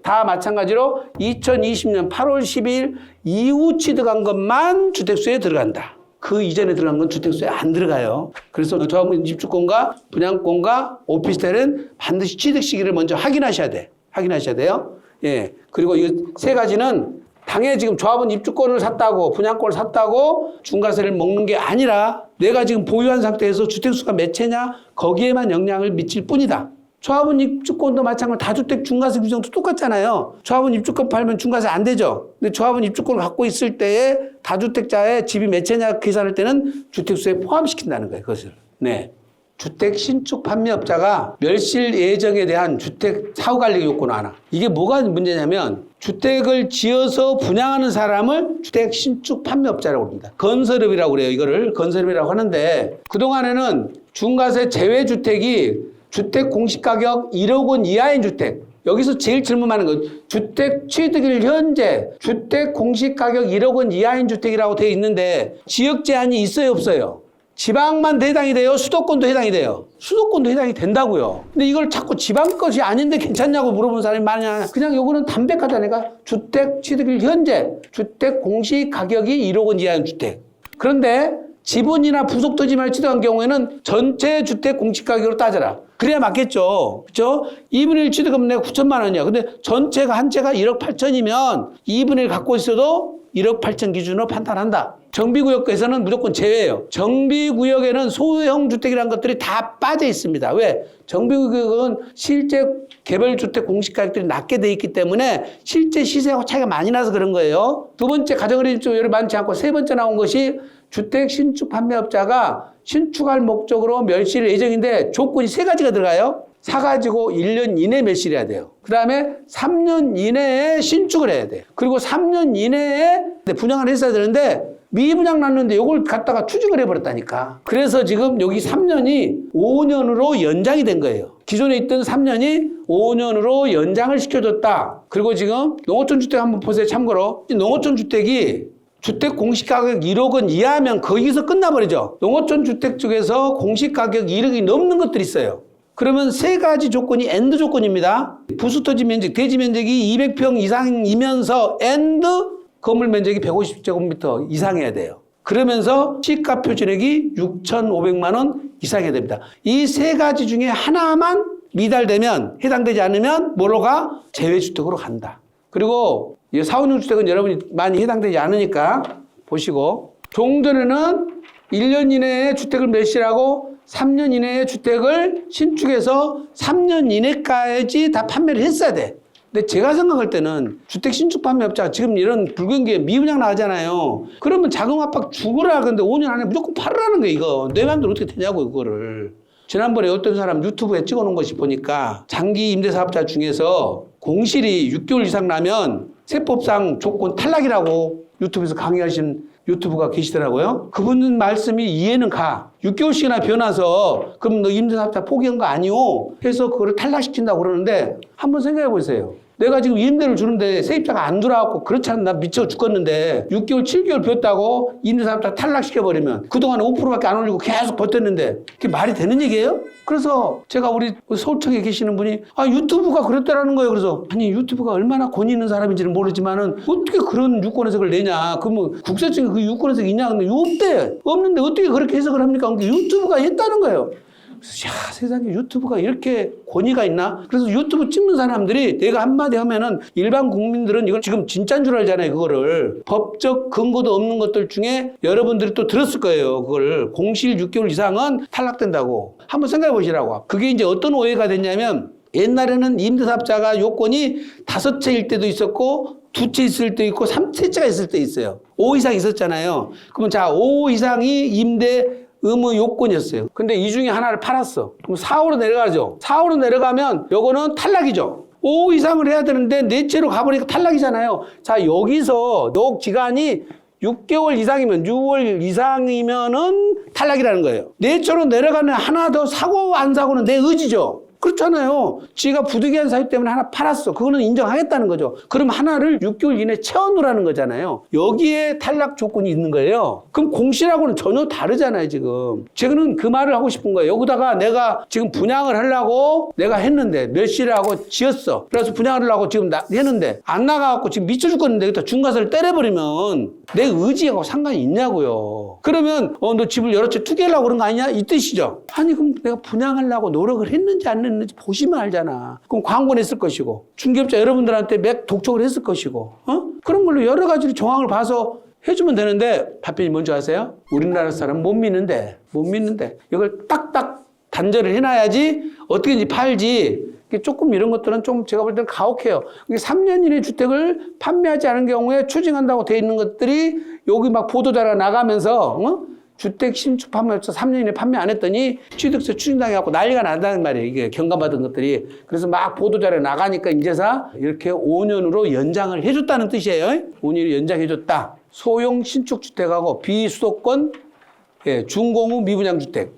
Speaker 2: 다 마찬가지로 2020년 8월 12일 이후 취득한 것만 주택수에 들어간다. 그 이전에 들어간 건 주택수에 안 들어가요. 그래서 조합원 입주권과 분양권과 오피스텔은 반드시 취득 시기를 먼저 확인하셔야 돼요. 예. 그리고 이 세 가지는 당에 지금 조합원 입주권을 샀다고 분양권을 샀다고 중과세를 먹는 게 아니라 내가 지금 보유한 상태에서 주택수가 몇 채냐 거기에만 영향을 미칠 뿐이다. 조합원 입주권도 마찬가지로 다주택 중과세 규정도 똑같잖아요. 조합원 입주권 팔면 중과세 안 되죠. 근데 조합원 입주권을 갖고 있을 때에 다주택자의 집이 몇 채냐 계산할 때는 주택수에 포함시킨다는 거예요. 그것을. 네. 주택 신축 판매업자가 멸실 예정에 대한 주택 사후관리 요건 하나. 이게 뭐가 문제냐면 주택을 지어서 분양하는 사람을 주택 신축 판매업자라고 합니다. 건설업이라고 그래요. 이거를 건설업이라고 하는데 그동안에는 중과세 제외 주택이 주택 공시가격 1억 원 이하인 주택. 여기서 제일 질문하는 건 주택 취득일 현재 주택 공시가격 1억 원 이하인 주택이라고 되어 있는데 지역 제한이 있어요, 없어요? 지방만 해당이 돼요? 수도권도 해당이 돼요? 수도권도 해당이 된다고요. 근데 이걸 자꾸 지방 것이 아닌데 괜찮냐고 물어보는 사람이 많냐. 그냥 요거는 담백하다니까. 주택 취득일 현재 주택 공시가격이 1억 원 이하인 주택. 그런데 지분이나 부속 토지만을 취득한 경우에는 전체 주택 공시가격으로 따져라. 그래야 맞겠죠. 그렇죠? 2분의 1 취득하면 내가 9천만 원이야. 근데 전체가 한 채가 1억 8천이면 2분의 1 갖고 있어도 1억 8천 기준으로 판단한다. 정비구역에서는 무조건 제외예요. 정비구역에는 소형 주택이라는 것들이 다 빠져 있습니다. 왜? 정비구역은 실제 개별주택 공시가격들이 낮게 돼 있기 때문에 실제 시세하고 차이가 많이 나서 그런 거예요. 두 번째 가정의료 쪽이 많지 않고 세 번째 나온 것이 주택 신축 판매업자가 신축할 목적으로 멸실 예정인데 조건이 세 가지가 들어가요. 사가지고 1년 이내 멸실해야 돼요. 그 다음에 3년 이내에 신축을 해야 돼요. 그리고 3년 이내에 분양을 했어야 되는데 미분양 났는데 이걸 갖다가 추징을 해버렸다니까. 그래서 지금 여기 3년이 5년으로 연장이 된 거예요. 기존에 있던 3년이 5년으로 연장을 시켜줬다. 그리고 지금 농어촌주택 한번 보세요. 참고로 농어촌주택이 주택 공시가격 1억 원 이하면 거기서 끝나버리죠. 농어촌주택 쪽에서 공시가격 1억이 넘는 것들이 있어요. 그러면 세 가지 조건이 엔드 조건입니다. 부수토지 면적, 대지 면적이 200평 이상이면서 엔드 건물 면적이 150제곱미터 이상해야 돼요. 그러면서 시가 표준액이 6,500만 원 이상해야 됩니다. 이 세 가지 중에 하나만 미달되면 해당되지 않으면 뭐로 가? 제외주택으로 간다. 그리고 4, 5년 주택은 여러분이 많이 해당되지 않으니까 보시고 종전에는 1년 이내에 주택을 멸실하고 3년 이내에 주택을 신축해서 3년 이내까지 다 판매를 했어야 돼. 근데 제가 생각할 때는 주택 신축 판매업자가 지금 이런 불경기에 미분양 나가잖아요. 그러면 자금 압박 죽으라. 근데 5년 안에 무조건 팔으라는 거예요, 이거. 내 마음대로 어떻게 되냐고, 이거를. 지난번에 어떤 사람 유튜브에 찍어놓은 것이 보니까 장기 임대사업자 중에서 공실이 6개월 이상 나면 세법상 조건 탈락이라고 유튜브에서 강의하신 유튜브가 계시더라고요. 그분 말씀이 이해는 가. 6개월씩이나 변화서 그럼 너 임대사업자 포기한 거 아니오? 해서 그거를 탈락시킨다고 그러는데 한번 생각해 보세요. 내가 지금 임대를 주는데 세입자가 안 들어왔고 그렇지 않나 미쳐 죽겠는데 6개월, 7개월 비웠다고 임대사업자 탈락시켜버리면 그동안 5%밖에 안 올리고 계속 버텼는데 그게 말이 되는 얘기예요? 그래서 제가 우리 서울청에 계시는 분이 유튜브가 그랬다라는 거예요. 그래서 아니 유튜브가 얼마나 권위 있는 사람인지는 모르지만은 어떻게 그런 유권 해석을 내냐. 그러면 국세청에 그 유권 해석이 있냐. 근데 없대. 없는데 어떻게 그렇게 해석을 합니까? 그러니까 유튜브가 했다는 거예요. 그래서 야, 세상에 유튜브가 이렇게 권위가 있나? 그래서 유튜브 찍는 사람들이 내가 한마디 하면은 일반 국민들은 이걸 지금 진짜인 줄 알잖아요, 그거를. 법적 근거도 없는 것들 중에 여러분들이 또 들었을 거예요, 그걸. 공실 6개월 이상은 탈락된다고. 한번 생각해 보시라고. 그게 이제 어떤 오해가 됐냐면 옛날에는 임대사업자가 요건이 5채일 때도 있었고 2채 있을 때 있고 3채가 있을 때 있어요. 5 이상 있었잖아요. 그러면 자, 5 이상이 임대 의무 요건이었어요. 근데 이 중에 하나를 팔았어. 그럼 4호로 내려가죠. 4호로 내려가면 요거는 탈락이죠. 5 이상을 해야 되는데 4채로 가버리니까 탈락이잖아요. 자, 여기서 요 기간이 6개월 이상이면 6월 이상이면은 탈락이라는 거예요. 4채로 내려가면 하나 더 사고 안 사고는 내 의지죠. 그렇잖아요. 지가 부득이한 사유 때문에 하나 팔았어. 그거는 인정하겠다는 거죠. 그럼 하나를 6개월 이내 채워놓으라는 거잖아요. 여기에 탈락 조건이 있는 거예요. 그럼 공시라고는 전혀 다르잖아요, 지금. 저는 그 말을 하고 싶은 거예요. 여기다가 내가 지금 분양을 하려고 내가 했는데 몇 시를 하고 지었어. 그래서 분양을 하려고 지금 했는데 안 나가갖고 지금 미쳐 죽겠는데 여기다 중과세를 때려버리면 내 의지하고 상관이 있냐고요. 그러면 너 집을 여러 채 투기하려고 그런 거 아니냐? 이 뜻이죠. 아니 그럼 내가 분양하려고 노력을 했는지 안 했는지 보시면 알잖아. 그럼 광고 냈을 것이고 중개업자 여러분들한테 맥 독촉을 했을 것이고 그런 걸로 여러 가지 정황을 봐서 해주면 되는데 답변이 뭔지 아세요? 우리나라 사람 못 믿는데 이걸 딱딱 단절을 해놔야지 어떻게든지 팔지. 조금 이런 것들은 좀 제가 볼 때는 가혹해요. 3년 이내 주택을 판매하지 않은 경우에 추징한다고 돼 있는 것들이 여기 막 보도자료가 나가면서 주택 신축 판매업체 3년 이내 판매 안 했더니 취득세 추징당해갖고 난리가 난다는 말이에요. 이게 경감받은 것들이. 그래서 막 보도자료 나가니까 인제사 이렇게 5년으로 연장을 해줬다는 뜻이에요. 5년으로 연장해줬다. 소형 신축주택하고 비수도권 준공후 미분양주택.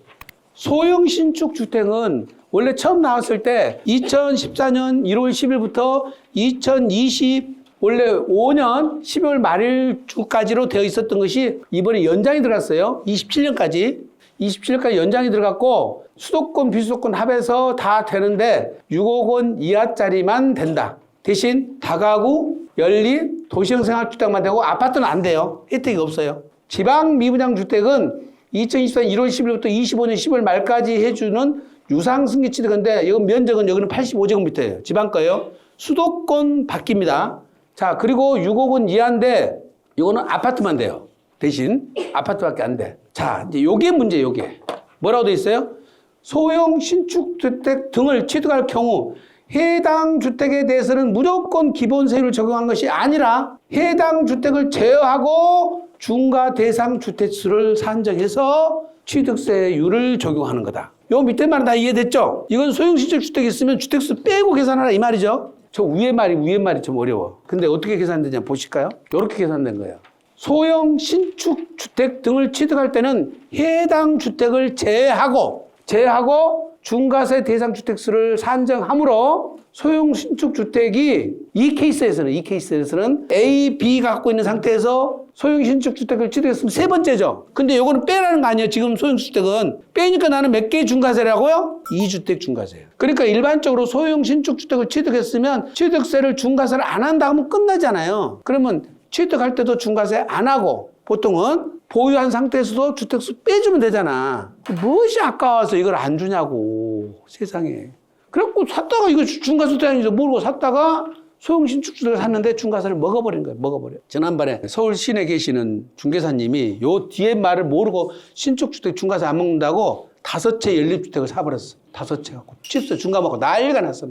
Speaker 2: 소형 신축주택은 원래 처음 나왔을 때 2014년 1월 10일부터 2020 원래 5년 12월 말일까지로 되어 있었던 것이 이번에 연장이 들어갔어요. 27년까지 연장이 들어갔고 수도권 비수도권 합해서 다 되는데 6억 원 이하짜리만 된다. 대신 다가구, 연립, 도시형 생활주택만 되고 아파트는 안 돼요. 혜택이 없어요. 지방 미분양 주택은 2024년 1월 10일부터 25년 10월 말까지 해주는 유상승계 취득인데 이건 면적은 여기는 85제곱미터예요. 지방 거예요. 수도권 바뀝니다. 자, 그리고 6억 원 이하인데 이거는 아파트만 돼요. 대신 아파트밖에 안 돼. 자, 이제 요게 문제 요게. 뭐라고 돼 있어요? 소형 신축주택 등을 취득할 경우 해당 주택에 대해서는 무조건 기본세율을 적용한 것이 아니라 해당 주택을 제어하고 중과 대상 주택수를 산정해서 취득세율을 적용하는 거다. 요 밑에 말은 다 이해됐죠? 이건 소형 신축주택이 있으면 주택수 빼고 계산하라 이 말이죠. 저 위에 말이 좀 어려워. 근데 어떻게 계산되냐 보실까요? 이렇게 계산된 거예요. 소형 신축주택 등을 취득할 때는 해당 주택을 제외하고 중과세 대상 주택수를 산정하므로 소형 신축주택이 이 케이스에서는 A, B가 갖고 있는 상태에서 소형 신축주택을 취득했으면 세 번째죠. 근데 요거는 빼라는 거 아니에요. 지금 소형 주택은 빼니까 나는 몇 개의 중과세라고요? 2주택 중과세예요. 그러니까 일반적으로 소형 신축주택을 취득했으면 취득세를 중과세를 안 한다 하면 끝나잖아요. 그러면 취득할 때도 중과세 안 하고 보통은 보유한 상태에서도 주택수 빼주면 되잖아. 무엇이 아까워서 이걸 안 주냐고 세상에. 그래갖고 샀다가 이거 중과세 대상인지 모르고 샀다가 소형 신축주택을 샀는데 중과세를 먹어버린 거예요. 지난번에 서울 시내 계시는 중개사님이 요 뒤에 말을 모르고 신축주택 중과세 안 먹는다고 5채 연립주택을 사버렸어. 5채 갖고 칩스 중과먹고 난리가 났어.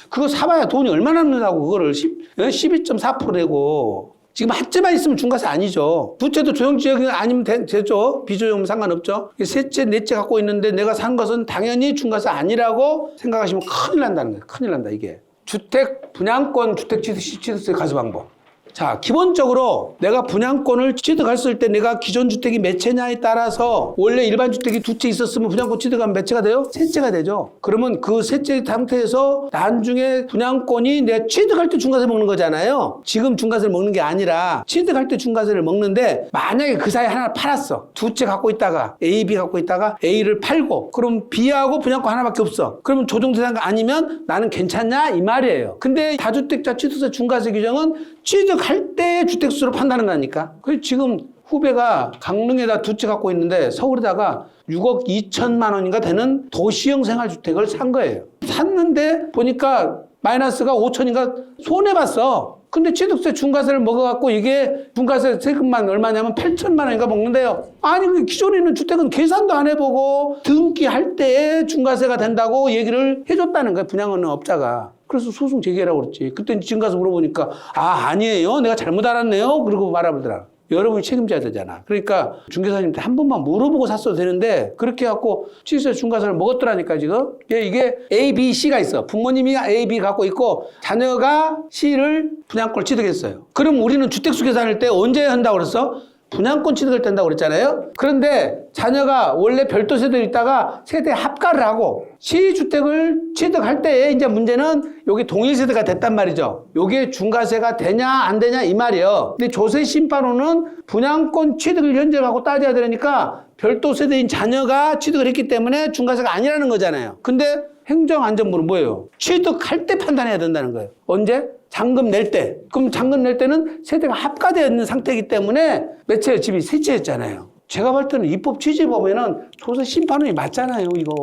Speaker 2: 그거 사봐야 돈이 얼마나 남는다고 그거를 12.4% 내고 지금 한 채만 있으면 중과세 아니죠. 두 채도 조형지역이 아니면 되죠. 비조형은 상관없죠. 세 채, 네 채 갖고 있는데 내가 산 것은 당연히 중과세 아니라고 생각하시면 큰일 난다는 거예요. 큰일 난다 이게. 주택 분양권 주택 취득세 가서 방법. 자, 기본적으로 내가 분양권을 취득했을 때 내가 기존 주택이 몇 채냐에 따라서 원래 일반 주택이 2채 있었으면 분양권 취득하면 몇 채가 돼요? 3채가 되죠. 그러면 그 3채 상태에서 나중에 분양권이 내가 취득할 때 중과세 먹는 거잖아요. 지금 중과세를 먹는 게 아니라 취득할 때 중과세를 먹는데 만약에 그 사이에 하나 팔았어. 2채 갖고 있다가 A, B 갖고 있다가 A를 팔고 그럼 B하고 분양권 하나밖에 없어. 그러면 조정대상가 아니면 나는 괜찮냐? 이 말이에요. 근데 다주택자 취득세 중과세 규정은 취득할 때 주택수로 판단을 하니까. 그래서 지금 후배가 강릉에다 2채 갖고 있는데 서울에다가 6억 2천만 원인가 되는 도시형 생활주택을 산 거예요. 샀는데 보니까 마이너스가 5천인가 손해봤어. 근데 취득세 중과세를 먹어갖고 이게 중과세 세금만 얼마냐면 8천만 원인가 먹는데요. 아니 기존에 있는 주택은 계산도 안 해보고 등기할 때 중과세가 된다고 얘기를 해줬다는 거야. 분양하는 업자가. 그래서 소송 제기하라고 그랬지. 그때 지금 가서 물어보니까 아니에요. 내가 잘못 알았네요. 그러고 말아보더라. 여러분이 책임져야 되잖아. 그러니까 중개사님한테 한 번만 물어보고 샀어도 되는데 그렇게 해갖고 취득세 중과세를 먹었더라니까 지금. 이게 A, B, C가 있어. 부모님이 A, B 갖고 있고 자녀가 C를 분양권을 취득했어요. 그럼 우리는 주택수 계산할 때 언제 한다고 그랬어? 분양권 취득을 뗀다고 그랬잖아요. 그런데 자녀가 원래 별도 세대에 있다가 세대 합가를 하고 시주택을 취득할 때 이제 문제는 여기 동일 세대가 됐단 말이죠. 요게 중과세가 되냐 안 되냐 이 말이에요. 근데 조세심판원은 분양권 취득을 현재하고 따져야 되니까 별도 세대인 자녀가 취득을 했기 때문에 중과세가 아니라는 거잖아요. 근데 행정안전부는 뭐예요? 취득할 때 판단해야 된다는 거예요. 언제? 잔금 낼 때. 그럼 잔금 낼 때는 세대가 합가되어 있는 상태이기 때문에 몇 채 집이 세 채였잖아요. 제가 볼 때는 입법 취지 보면은 조세 심판원이 맞잖아요, 이거.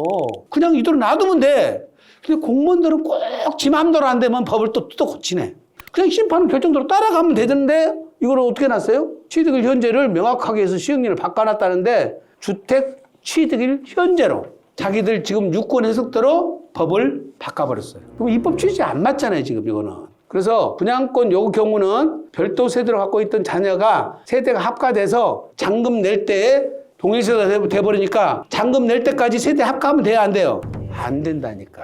Speaker 2: 그냥 이대로 놔두면 돼. 근데 공무원들은 꼭 지 맘대로 안 되면 법을 또 뜯어 고치네. 그냥 심판원 결정대로 따라가면 되는데 이걸 어떻게 놨어요? 취득일 현재를 명확하게 해서 시행령을 바꿔놨다는데 주택 취득일 현재로 자기들 지금 유권 해석대로 법을 바꿔버렸어요. 그럼 입법 취지 안 맞잖아요, 지금 이거는. 그래서 분양권 요 경우는 별도 세대로 갖고 있던 자녀가 세대가 합가돼서 잔금 낼 때 동일 세대가 돼버리니까 잔금 낼 때까지 세대 합가하면 돼요, 안 돼요? 안 된다니까.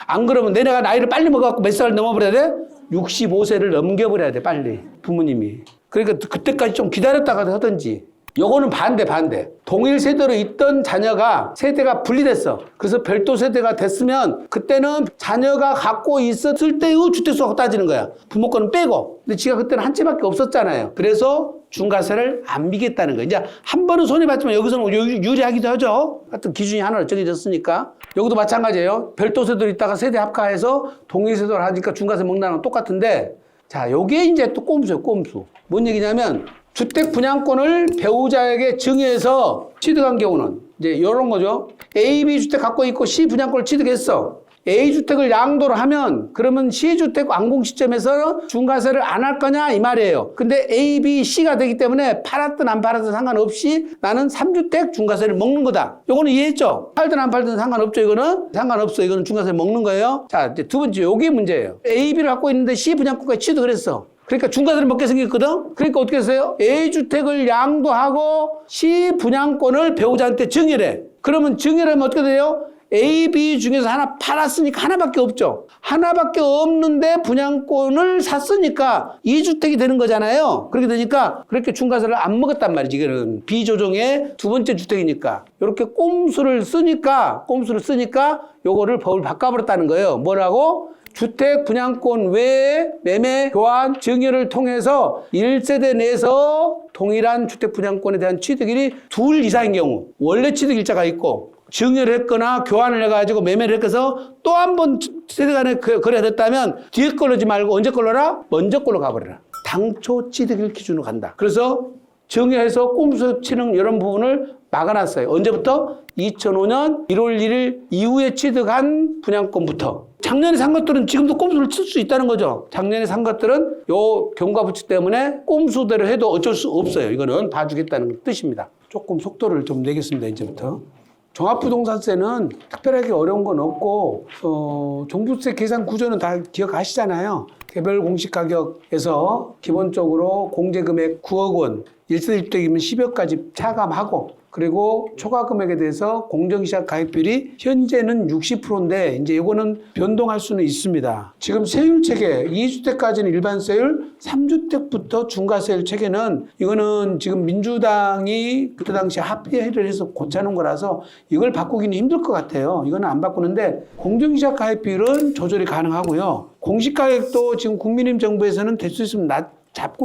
Speaker 2: 안 그러면 내가 나이를 빨리 먹어갖고 몇 살 넘어버려야 돼? 65세를 넘겨버려야 돼, 빨리. 부모님이. 그러니까 그때까지 좀 기다렸다가 하든지. 요거는 반대. 동일 세대로 있던 자녀가 세대가 분리됐어. 그래서 별도 세대가 됐으면 그때는 자녀가 갖고 있었을 때의 주택수하고 따지는 거야. 부모권은 빼고. 근데 지가 그때는 한 채밖에 없었잖아요. 그래서 중과세를 안 비겠다는 거야. 이제 한 번은 손해봤지만 여기서는 유리하기도 하죠. 하여튼 기준이 하나로 정해졌으니까. 여기도 마찬가지예요. 별도 세대로 있다가 세대 합가해서 동일 세대로 하니까 중과세 먹는 건 똑같은데 자, 요게 이제 또 꼼수예요, 꼼수. 뭔 얘기냐면 주택 분양권을 배우자에게 증여해서 취득한 경우는 이제 이런 거죠. A, B 주택 갖고 있고 C 분양권을 취득했어. A 주택을 양도를 하면 그러면 C 주택 완공 시점에서 중과세를 안 할 거냐 이 말이에요. 근데 A, B, C가 되기 때문에 팔았든 안 팔았든 상관없이 나는 3주택 중과세를 먹는 거다. 요거는 이해했죠? 팔든 안 팔든 상관없죠. 이거는 상관없어. 이거는 중과세를 먹는 거예요. 자, 이제 두 번째 요게 문제예요. A, B를 갖고 있는데 C 분양권까지 취득을 했어. 그러니까 중과세를 먹게 생겼거든? 그러니까 어떻게 했어요? A주택을 양도하고 C 분양권을 배우자한테 증여해. 그러면 증여하면 어떻게 돼요? A, B 중에서 하나 팔았으니까 하나밖에 없죠. 하나밖에 없는데 분양권을 샀으니까 2주택이 되는 거잖아요. 그렇게 되니까 그렇게 중과세를 안 먹었단 말이지. 이거는 비조정의 두 번째 주택이니까. 이렇게 꼼수를 쓰니까 요거를 법을 바꿔버렸다는 거예요. 뭐라고? 주택 분양권 외에 매매, 교환, 증여를 통해서 1세대 내에서 동일한 주택 분양권에 대한 취득일이 둘 이상인 경우, 원래 취득일자가 있고 증여를 했거나 교환을 해가지고 매매를 해서 또 한 번 세대 간에 거래가 됐다면 뒤에 걸로지 말고 언제 걸로라? 먼저 걸로 가버려라. 당초 취득일 기준으로 간다. 그래서 증여해서 꼼수 치는 이런 부분을 막아놨어요. 언제부터? 2005년 1월 1일 이후에 취득한 분양권부터. 작년에 산 것들은 지금도 꼼수를 칠 수 있다는 거죠. 작년에 산 것들은 요 경과 부칙 때문에 꼼수대로 해도 어쩔 수 없어요. 이거는 봐주겠다는 뜻입니다. 조금 속도를 좀 내겠습니다. 이제부터. 종합부동산세는 특별하게 어려운 건 없고 종부세 계산 구조는 다 기억하시잖아요. 개별 공시가격에서 기본적으로 공제금액 9억 원, 1세대 1주택이면 10억까지 차감하고 그리고 초과금액에 대해서 공정시작 가입비율이 현재는 60%인데 이제 이거는 변동할 수는 있습니다. 지금 세율 체계 2주택까지는 일반 세율, 3주택부터 중과세율 체계는 이거는 지금 민주당이 그때 당시에 합의를 해서 고쳐놓은 거라서 이걸 바꾸기는 힘들 것 같아요. 이거는 안 바꾸는데 공정시작 가입비율은 조절이 가능하고요. 공시가격도 지금 국민의힘 정부에서는 될 수 있으면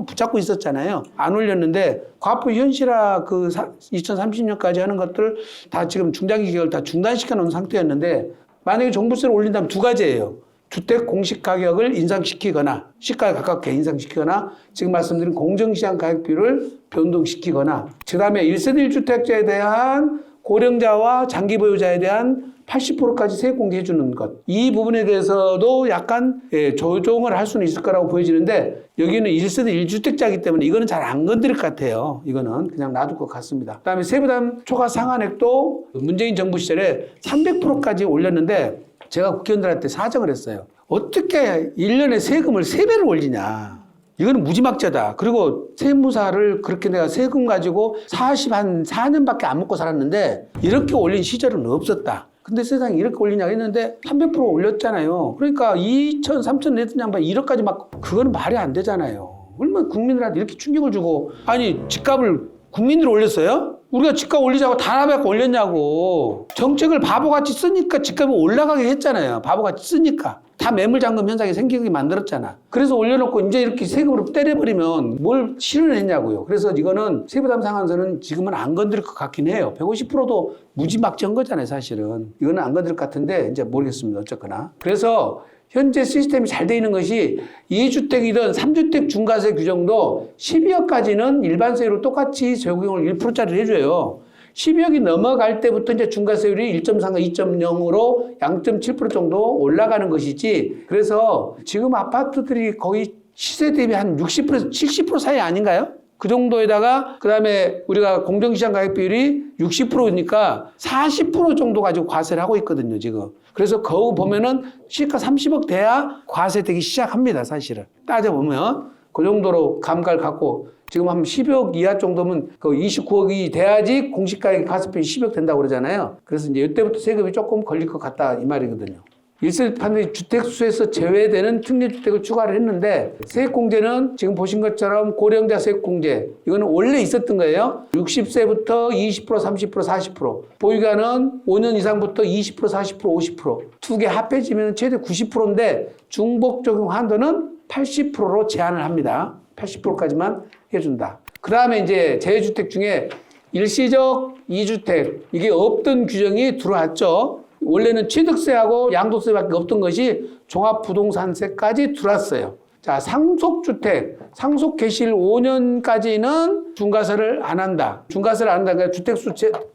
Speaker 2: 붙잡고 있었잖아요. 안 올렸는데 과표 현실화 2030년까지 하는 것들 다 지금 중장기 계획을 다 중단시켜 놓은 상태였는데 만약에 종부세를 올린다면 두 가지예요. 주택 공시가격을 인상시키거나 시가에 가깝게 인상시키거나 지금 말씀드린 공정시장 가격비를 변동시키거나 그다음에 1세대 1주택자에 대한 고령자와 장기보유자에 대한 80%까지 세액 공개해 주는 것. 이 부분에 대해서도 약간 조정을 할 수는 있을 거라고 보여지는데 여기는 1세대 1주택자이기 때문에 이거는 잘 안 건드릴 것 같아요. 이거는 그냥 놔둘 것 같습니다. 그다음에 세부담 초과 상한액도 문재인 정부 시절에 300%까지 올렸는데 제가 국회의원들한테 사정을 했어요. 어떻게 1년에 세금을 3배를 올리냐. 이거는 무지막지하다. 그리고 세무사를 그렇게 내가 세금 가지고 4년밖에 안 먹고 살았는데 이렇게 올린 시절은 없었다. 근데 세상에 이렇게 올리냐고 했는데 300% 올렸잖아요. 그러니까 2천, 3천 냈던 양반 1억까지 막 그거는 말이 안 되잖아요. 얼마나 국민들한테 이렇게 충격을 주고 아니 집값을 국민들이 올렸어요? 우리가 집값 올리자고 단합해서 올렸냐고. 정책을 바보같이 쓰니까 집값이 올라가게 했잖아요. 바보같이 쓰니까. 다 매물잠금 현상이 생기게 만들었잖아. 그래서 올려놓고 이제 이렇게 세금으로 때려버리면 뭘 실현했냐고요. 그래서 이거는 세부담 상한선은 지금은 안 건드릴 것 같긴 해요. 150%도 무지막지한 거잖아요, 사실은. 이거는 안 건드릴 것 같은데 이제 모르겠습니다. 어쨌거나. 그래서 현재 시스템이 잘 돼 있는 것이 2주택이든 3주택 중과세 규정도 12억까지는 일반세율로 똑같이 적용을 1%짜리를 해줘요. 12억이 넘어갈 때부터 이제 중과세율이 1.3과 2.0으로 0.7% 정도 올라가는 것이지. 그래서 지금 아파트들이 거의 시세 대비 한 60%에서 70% 사이 아닌가요? 그 정도에다가 그다음에 우리가 공정시장 가격 비율이 60%니까 40% 정도 가지고 과세를 하고 있거든요, 지금. 그래서 거기 보면은 시가 30억 돼야 과세되기 시작합니다, 사실은. 따져보면 그 정도로 감가를 갖고 지금 한 10억 이하 정도면 그 29억이 돼야지 공시가액 과세표이 10억 된다고 그러잖아요. 그래서 이제 이때부터 세금이 조금 걸릴 것 같다 이 말이거든요. 일세 판단이 주택수에서 제외되는 특례주택을 추가를 했는데 세액공제는 지금 보신 것처럼 고령자 세액공제 이거는 원래 있었던 거예요. 60세부터 20%, 30%, 40% 보유가는 5년 이상부터 20%, 40%, 50% 두 개 합해지면 최대 90%인데 중복 적용 한도는 80%로 제한을 합니다. 80%까지만 해준다. 그 다음에 이제 재주택 중에 일시적 2주택 이게 없던 규정이 들어왔죠. 원래는 취득세하고 양도세밖에 없던 것이 종합부동산세까지 들어왔어요. 자, 상속주택, 상속 개시일 5년까지는 중과세를 안 한다. 중과세를 안 한다. 그러니까 주택수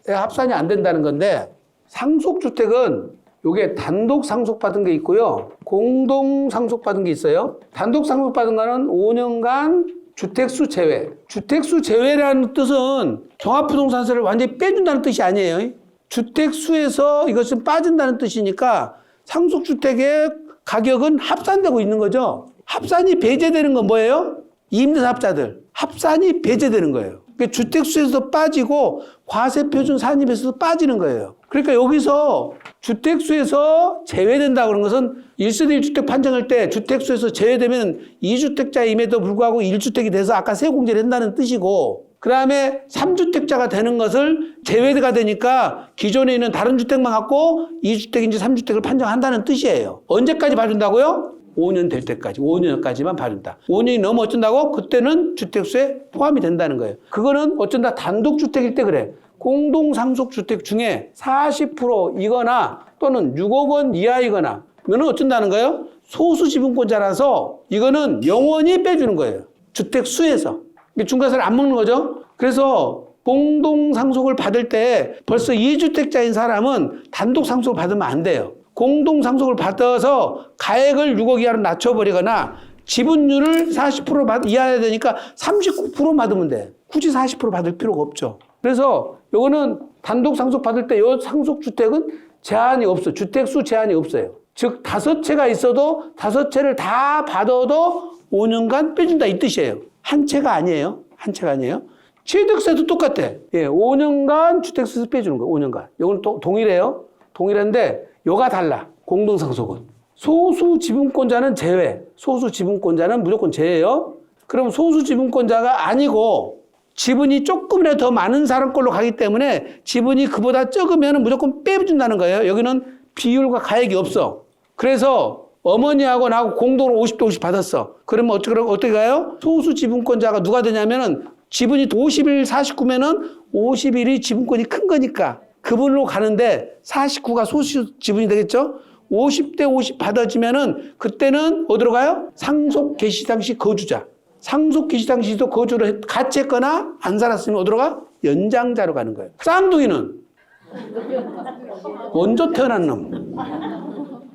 Speaker 2: 합산이 안 된다는 건데 상속주택은 요게 단독 상속받은 게 있고요. 공동 상속받은 게 있어요. 단독 상속받은 거는 5년간 주택수 제외. 주택수 제외라는 뜻은 종합부동산세를 완전히 빼준다는 뜻이 아니에요. 주택수에서 이것은 빠진다는 뜻이니까 상속주택의 가격은 합산되고 있는 거죠. 합산이 배제되는 건 뭐예요? 임대사업자들. 합산이 배제되는 거예요. 그러니까 주택수에서 빠지고 과세표준 산입에서도 빠지는 거예요. 그러니까 여기서 주택수에서 제외된다 그런 것은 1세대 1주택 판정할 때 주택수에서 제외되면 2주택자임에도 불구하고 1주택이 돼서 아까 세공제를 한다는 뜻이고 그 다음에 3주택자가 되는 것을 제외가 되니까 기존에 있는 다른 주택만 갖고 2주택인지 3주택을 판정한다는 뜻이에요. 언제까지 봐준다고요? 5년 될 때까지, 5년까지만 봐준다. 5년이 넘어 어쩐다고? 그때는 주택수에 포함이 된다는 거예요. 그거는 어쩐다 단독주택일 때 그래. 공동상속주택 중에 40%이거나 또는 6억 원 이하이거나 이거는 어쩐다는 거예요? 소수지분권자라서 이거는 영원히 빼주는 거예요. 주택수에서. 중과세를 안 먹는 거죠. 그래서 공동상속을 받을 때 벌써 2주택자인 사람은 단독상속을 받으면 안 돼요. 공동상속을 받아서 가액을 6억 이하로 낮춰버리거나 지분율을 40% 이하해야 되니까 39% 받으면 돼. 굳이 40% 받을 필요가 없죠. 그래서 요거는 단독상속 받을 때 요 상속주택은 제한이 없어. 주택수 제한이 없어요. 즉 5채가 있어도 5채를 다 받아도 5년간 빼준다 이 뜻이에요. 한 채가 아니에요. 한 채가 아니에요. 취득세도 똑같아. 예, 5년간 주택세에서 빼주는 거예요. 5년간. 이건 동일해요. 동일한데 요가 달라. 공동상속은. 소수지분권자는 제외. 소수지분권자는 무조건 제외예요. 그럼 소수지분권자가 아니고 지분이 조금이라도 더 많은 사람 걸로 가기 때문에 지분이 그보다 적으면 무조건 빼준다는 거예요. 여기는 비율과 가액이 없어. 그래서 어머니하고 나하고 공동으로 50대 50 받았어. 그러면 어떻게 가요? 소수지분권자가 누가 되냐면은 지분이 51, 49면은 51이 지분권이 큰 거니까 그분으로 가는데 49가 소수 지분이 되겠죠? 50대 50 받아지면은 그때는 어디로 가요? 상속 개시 당시 거주자. 상속 개시 당시도 거주를 같이 했거나 안 살았으면 어디로 가? 연장자로 가는 거예요. 쌍둥이는 먼저 태어난 놈.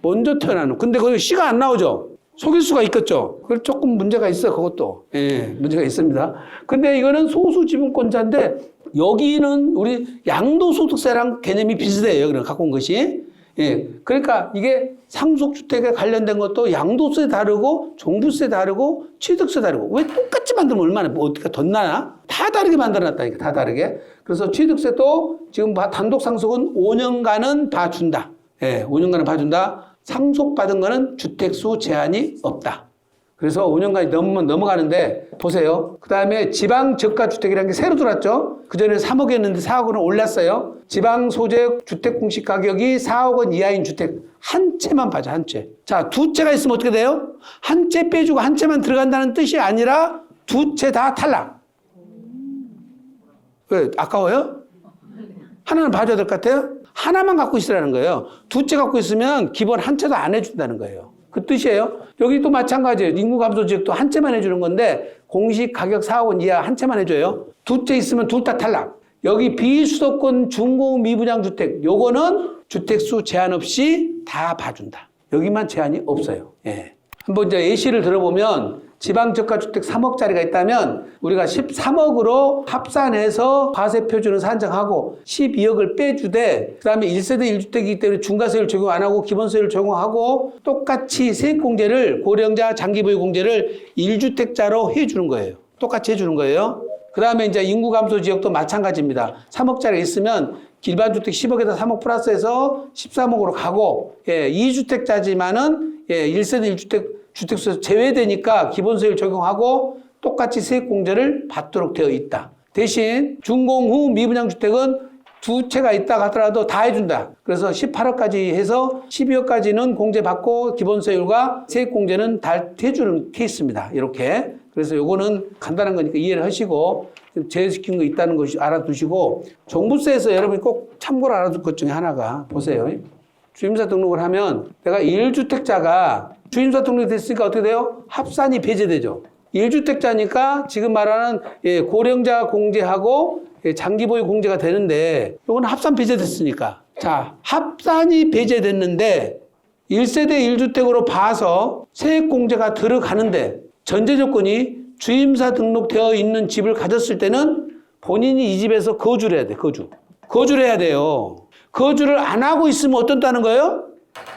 Speaker 2: 먼저 태어난 놈. 근데 거기 시가 안 나오죠? 속일 수가 있겠죠? 그 조금 문제가 있어요, 그것도. 예, 문제가 있습니다. 근데 이거는 소수지분권자인데 여기는 우리 양도소득세랑 개념이 비슷해요. 여기는 갖고 온 것이. 예. 그러니까 이게 상속주택에 관련된 것도 양도세 다르고 종부세 다르고 취득세 다르고 왜 똑같이 만들면 얼마나 뭐 어떻게 덧나나? 다 다르게 만들어놨다니까. 다 다르게. 그래서 취득세도 지금 단독 상속은 5년간은 봐준다. 예, 5년간은 봐준다. 상속받은 거는 주택수 제한이 없다. 그래서 5년간이 넘어가는데 보세요. 그 다음에 지방저가주택이라는 게 새로 들어왔죠. 그전에 3억이었는데 4억으로 올랐어요. 지방소재 주택 공시 가격이 4억 원 이하인 주택 한 채만 봐줘, 한 채. 자, 두 채가 있으면 어떻게 돼요? 한 채 빼주고 한 채만 들어간다는 뜻이 아니라 두 채 다 탈락. 왜? 아까워요? 하나는 봐줘야 될 것 같아요? 하나만 갖고 있으라는 거예요. 두 채 갖고 있으면 기본 한 채도 안 해준다는 거예요. 그 뜻이에요. 여기 또 마찬가지예요. 인구 감소 지역도 한 채만 해주는 건데 공시 가격 4억 원 이하 한 채만 해줘요. 두 채 있으면 둘 다 탈락. 여기 비수도권 중고 미분양 주택 요거는 주택수 제한 없이 다 봐준다. 여기만 제한이 없어요. 예. 한번 이제 예시를 들어보면 지방저가주택 3억짜리가 있다면 우리가 13억으로 합산해서 과세표준을 산정하고 12억을 빼주되 그 다음에 1세대 1주택이기 때문에 중과세율 적용 안 하고 기본세율 적용하고 똑같이 세액공제를 고령자 장기보유공제를 1주택자로 해주는 거예요. 똑같이 해주는 거예요. 그 다음에 이제 인구 감소 지역도 마찬가지입니다. 3억짜리 있으면 일반 주택 10억에다 3억 플러스해서 13억으로 가고, 예, 2주택자지만은, 예, 1세대 1주택 주택수에서 제외되니까 기본세율 적용하고 똑같이 세액공제를 받도록 되어 있다. 대신 준공 후 미분양 주택은 두 채가 있다 하더라도 다 해준다. 그래서 18억까지 해서 12억까지는 공제받고 기본세율과 세액공제는 다 해주는 케이스입니다. 이렇게. 그래서 요거는 간단한 거니까 이해를 하시고 제외시킨 거 있다는 것이 알아두시고 종부세에서 여러분이 꼭 참고로 알아둘 것 중에 하나가 보세요. 주임사 등록을 하면 내가 1주택자가 주임사 등록이 됐으니까 어떻게 돼요? 합산이 배제되죠. 1주택자니까 지금 말하는 고령자 공제하고 장기보유 공제가 되는데 이건 합산 배제됐으니까. 자, 합산이 배제됐는데 1세대 1주택으로 봐서 세액공제가 들어가는데 전제 조건이 주임사 등록되어 있는 집을 가졌을 때는 본인이 이 집에서 거주를 해야 돼. 거주를 해야 돼요. 거주를 안 하고 있으면 어떻다는 거예요?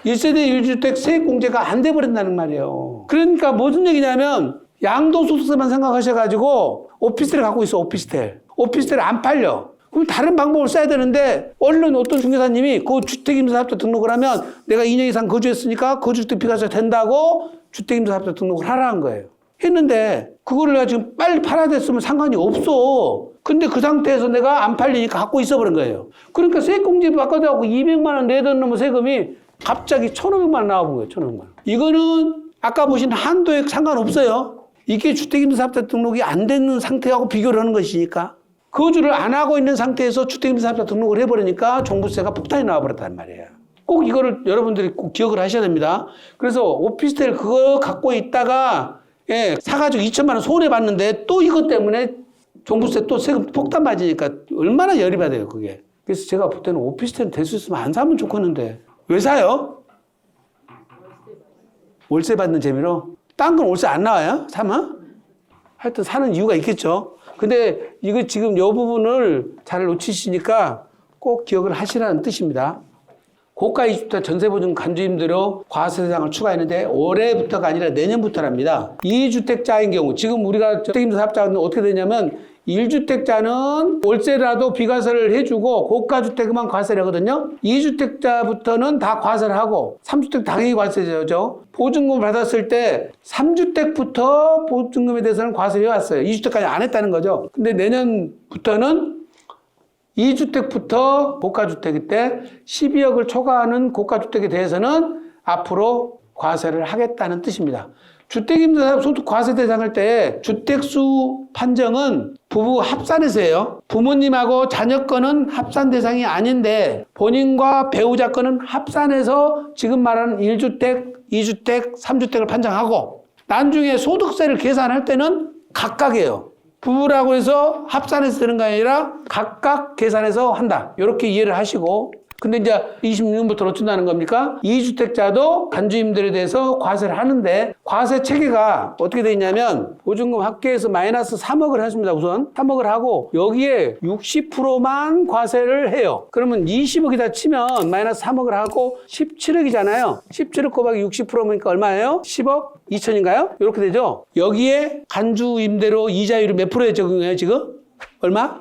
Speaker 2: 1세대 1주택 세액공제가 안 돼버린다는 말이에요. 그러니까 무슨 얘기냐면 양도소득세만 생각하셔가지고 오피스텔을 갖고 있어. 오피스텔 안 팔려. 그럼 다른 방법을 써야 되는데 얼른 어떤 중개사님이 그 주택임대사업자 등록을 하면 내가 2년 이상 거주했으니까 거주주택 비과세 된다고 주택임대사업자 등록을 하라는 거예요. 했는데 그거를 내가 지금 빨리 팔아야 됐으면 상관이 없어. 근데 그 상태에서 내가 안 팔리니까 갖고 있어버린 거예요. 그러니까 세액공제 바꿔도 200만 원 내던 놈의 세금이 갑자기 1,500만 원 나와본 거예요. 1,500만 원. 이거는 아까 보신 한도에 상관없어요. 이게 주택임대사업자 등록이 안 되는 상태하고 비교를 하는 것이니까. 거주를 안 하고 있는 상태에서 주택임대사업자 등록을 해버리니까 종부세가 폭탄이 나와버렸단 말이에요. 꼭 이거를 여러분들이 꼭 기억을 하셔야 됩니다. 그래서 오피스텔 그거 갖고 있다가 사가지고 2천만 원 손해봤는데 또 이것 때문에 종부세 또 세금 폭탄 맞으니까 얼마나 열이 받아요, 그게. 그래서 제가 볼 때는 오피스텔 될 수 있으면 안 사면 좋겠는데. 왜 사요? 월세 받는 재미로? 딴 건 월세 안 나와요? 사면? 하여튼 사는 이유가 있겠죠. 근데 이거 지금 이 부분을 잘 놓치시니까 꼭 기억을 하시라는 뜻입니다. 고가 2주택 전세보증 간주임대로 과세 대상을 추가했는데 올해부터가 아니라 내년부터랍니다. 2주택자인 경우 지금 우리가 주택임대사업자는 어떻게 되냐면 1주택자는 월세라도 비과세를 해주고 고가주택만 과세를 하거든요. 2주택자부터는 다 과세를 하고 3주택 당연히 과세죠. 보증금을 받았을 때 3주택부터 보증금에 대해서는 과세를 해왔어요. 2주택까지 안 했다는 거죠. 근데 내년부터는 2주택부터 고가주택일 때 12억을 초과하는 고가주택에 대해서는 앞으로 과세를 하겠다는 뜻입니다. 주택임대사업 소득 과세 대상일 때 주택수 판정은 부부 합산해서 해요. 부모님하고 자녀 거는 합산 대상이 아닌데 본인과 배우자 거는 합산해서 지금 말하는 1주택, 2주택, 3주택을 판정하고 나중에 소득세를 계산할 때는 각각이에요. 부부라고 해서 합산해서 되는 게 아니라 각각 계산해서 한다. 이렇게 이해를 하시고 근데 이제 26년부터 어쩐다는 겁니까? 2주택자도 간주임들에 대해서 과세를 하는데 과세 체계가 어떻게 돼 있냐면 보증금 합계해서 마이너스 3억을 했습니다. 우선 3억을 하고 여기에 60%만 과세를 해요. 그러면 20억이다 치면 마이너스 3억을 하고 17억이잖아요. 17억 곱하기 60%니까 얼마예요? 10억 2천인가요? 이렇게 되죠. 여기에 간주임대로 이자율이 몇 프로에 적용해요 지금? 얼마?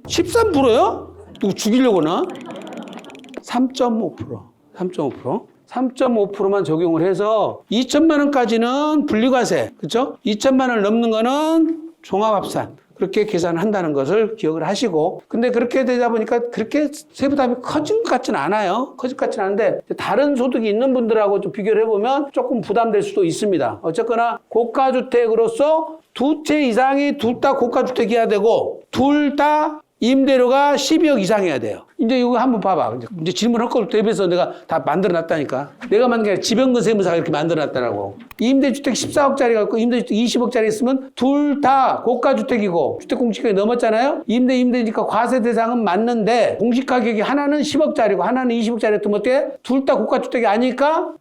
Speaker 2: 13%요? 누구 죽이려고나? 3.5%. 3.5%만 적용을 해서 2천만 원까지는 분리과세, 그렇죠? 2천만 원을 넘는 거는 종합합산. 그렇게 계산을 한다는 것을 기억을 하시고, 근데 그렇게 되다 보니까 그렇게 세부담이 커진 것 같지는 않아요. 커질 것 같지는 않은데 다른 소득이 있는 분들하고 좀 비교를 해보면 조금 부담될 수도 있습니다. 어쨌거나 고가주택으로서 두 채 이상이 둘 다 고가주택이어야 되고 둘 다 임대료가 12억 이상이어야 돼요. 이제 이거 한번 봐봐. 이제 질문할 걸 대비해서 내가 다 만들어 놨다니까. 내가 만든 게 아니라 지병근 세무사가 이렇게 만들어 놨더라고. 임대주택 14억짜리 갖고 임대주택 20억짜리 있으면 둘 다 고가주택이고 주택 공시가격이 넘었잖아요. 임대니까 과세 대상은 맞는데 공시가격이 하나는 10억짜리고 하나는 20억짜리였으면 어때? 둘 다 고가주택이 아니니까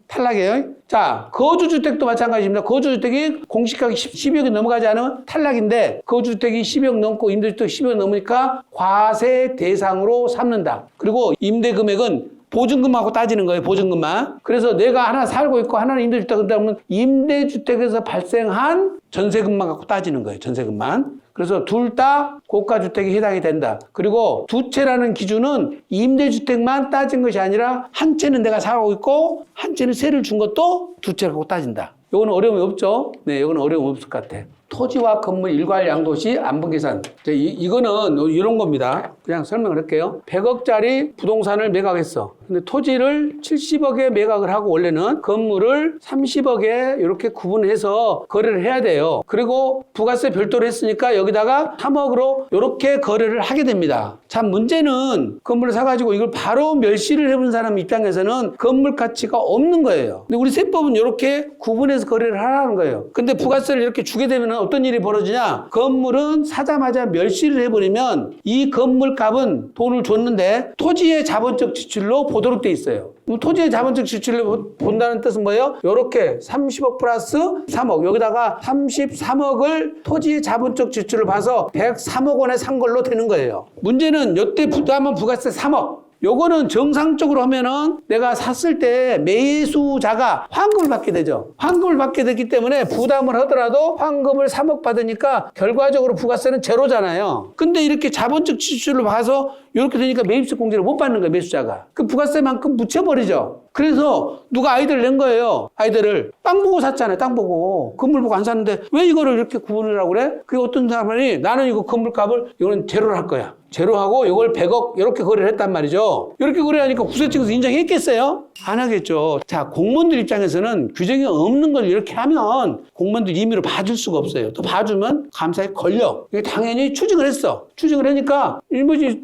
Speaker 2: 탈락이에요. 자, 거주주택도 마찬가지입니다. 거주주택이 공시가격이 12억이 넘어가지 않으면 탈락인데 거주주택이 12억 넘고 임대주택 12억 넘으니까 과세 대상으로 삼는다. 그리고 임대금액은 보증금하고 따지는 거예요. 보증금만. 그래서 내가 하나 살고 있고 하나는 임대주택 그러면 임대주택에서 발생한 전세금만 갖고 따지는 거예요. 전세금만. 그래서 둘 다 고가주택에 해당이 된다. 그리고 두 채라는 기준은 임대주택만 따진 것이 아니라 한 채는 내가 사고 있고 한 채는 세를 준 것도 두 채를 갖고 따진다. 이거는 어려움이 없죠? 네, 이거는 어려움이 없을 것 같아. 토지와 건물 일괄 양도시 안분계산. 이거는 이런 겁니다. 그냥 설명을 할게요. 100억짜리 부동산을 매각했어. 근데 토지를 70억에 매각을 하고 원래는 건물을 30억에 이렇게 구분해서 거래를 해야 돼요. 그리고 부가세 별도로 했으니까 여기다가 3억으로 이렇게 거래를 하게 됩니다. 참 문제는 건물을 사가지고 이걸 바로 멸시를 해본 사람 입장에서는 건물 가치가 없는 거예요. 근데 우리 세법은 이렇게 구분해서 거래를 하라는 거예요. 근데 부가세를 이렇게 주게 되면 어떤 일이 벌어지냐? 건물은 사자마자 멸시를 해버리면 이 건물 값은 돈을 줬는데 토지의 자본적 지출로 보도록 돼 있어요. 토지의 자본적 지출로 본다는 뜻은 뭐예요? 이렇게 30억 플러스 3억 여기다가 33억을 토지의 자본적 지출을 봐서 103억 원에 산 걸로 되는 거예요. 문제는 이때 부담은 부가세 3억. 요거는 정상적으로 하면은 내가 샀을 때 매수자가 환급을 받게 되죠. 환급을 받게 되기 때문에 부담을 하더라도 환급을 3억 받으니까 결과적으로 부가세는 제로잖아요. 근데 이렇게 자본적 지출을 봐서 이렇게 되니까 매입세 공제를 못 받는 거예요, 매수자가. 그 부가세만큼 묻혀버리죠. 그래서 누가 아이디어를 낸 거예요. 아이디어를. 땅 보고 샀잖아요, 땅 보고. 건물 보고 안 샀는데 왜 이거를 이렇게 구분을 하고 그래? 그게 어떤 사람이 나는 이거 건물값을 이거는 제로를 할 거야. 제로하고 이걸 100억 이렇게 거래를 했단 말이죠. 이렇게 거래하니까 국세청에서 인정했겠어요? 안 하겠죠. 자, 공무원들 입장에서는 규정이 없는 걸 이렇게 하면 공무원들 임의로 봐줄 수가 없어요. 또 봐주면 감사에 걸려. 이게 당연히 추징을 했어. 추징을 하니까 일부지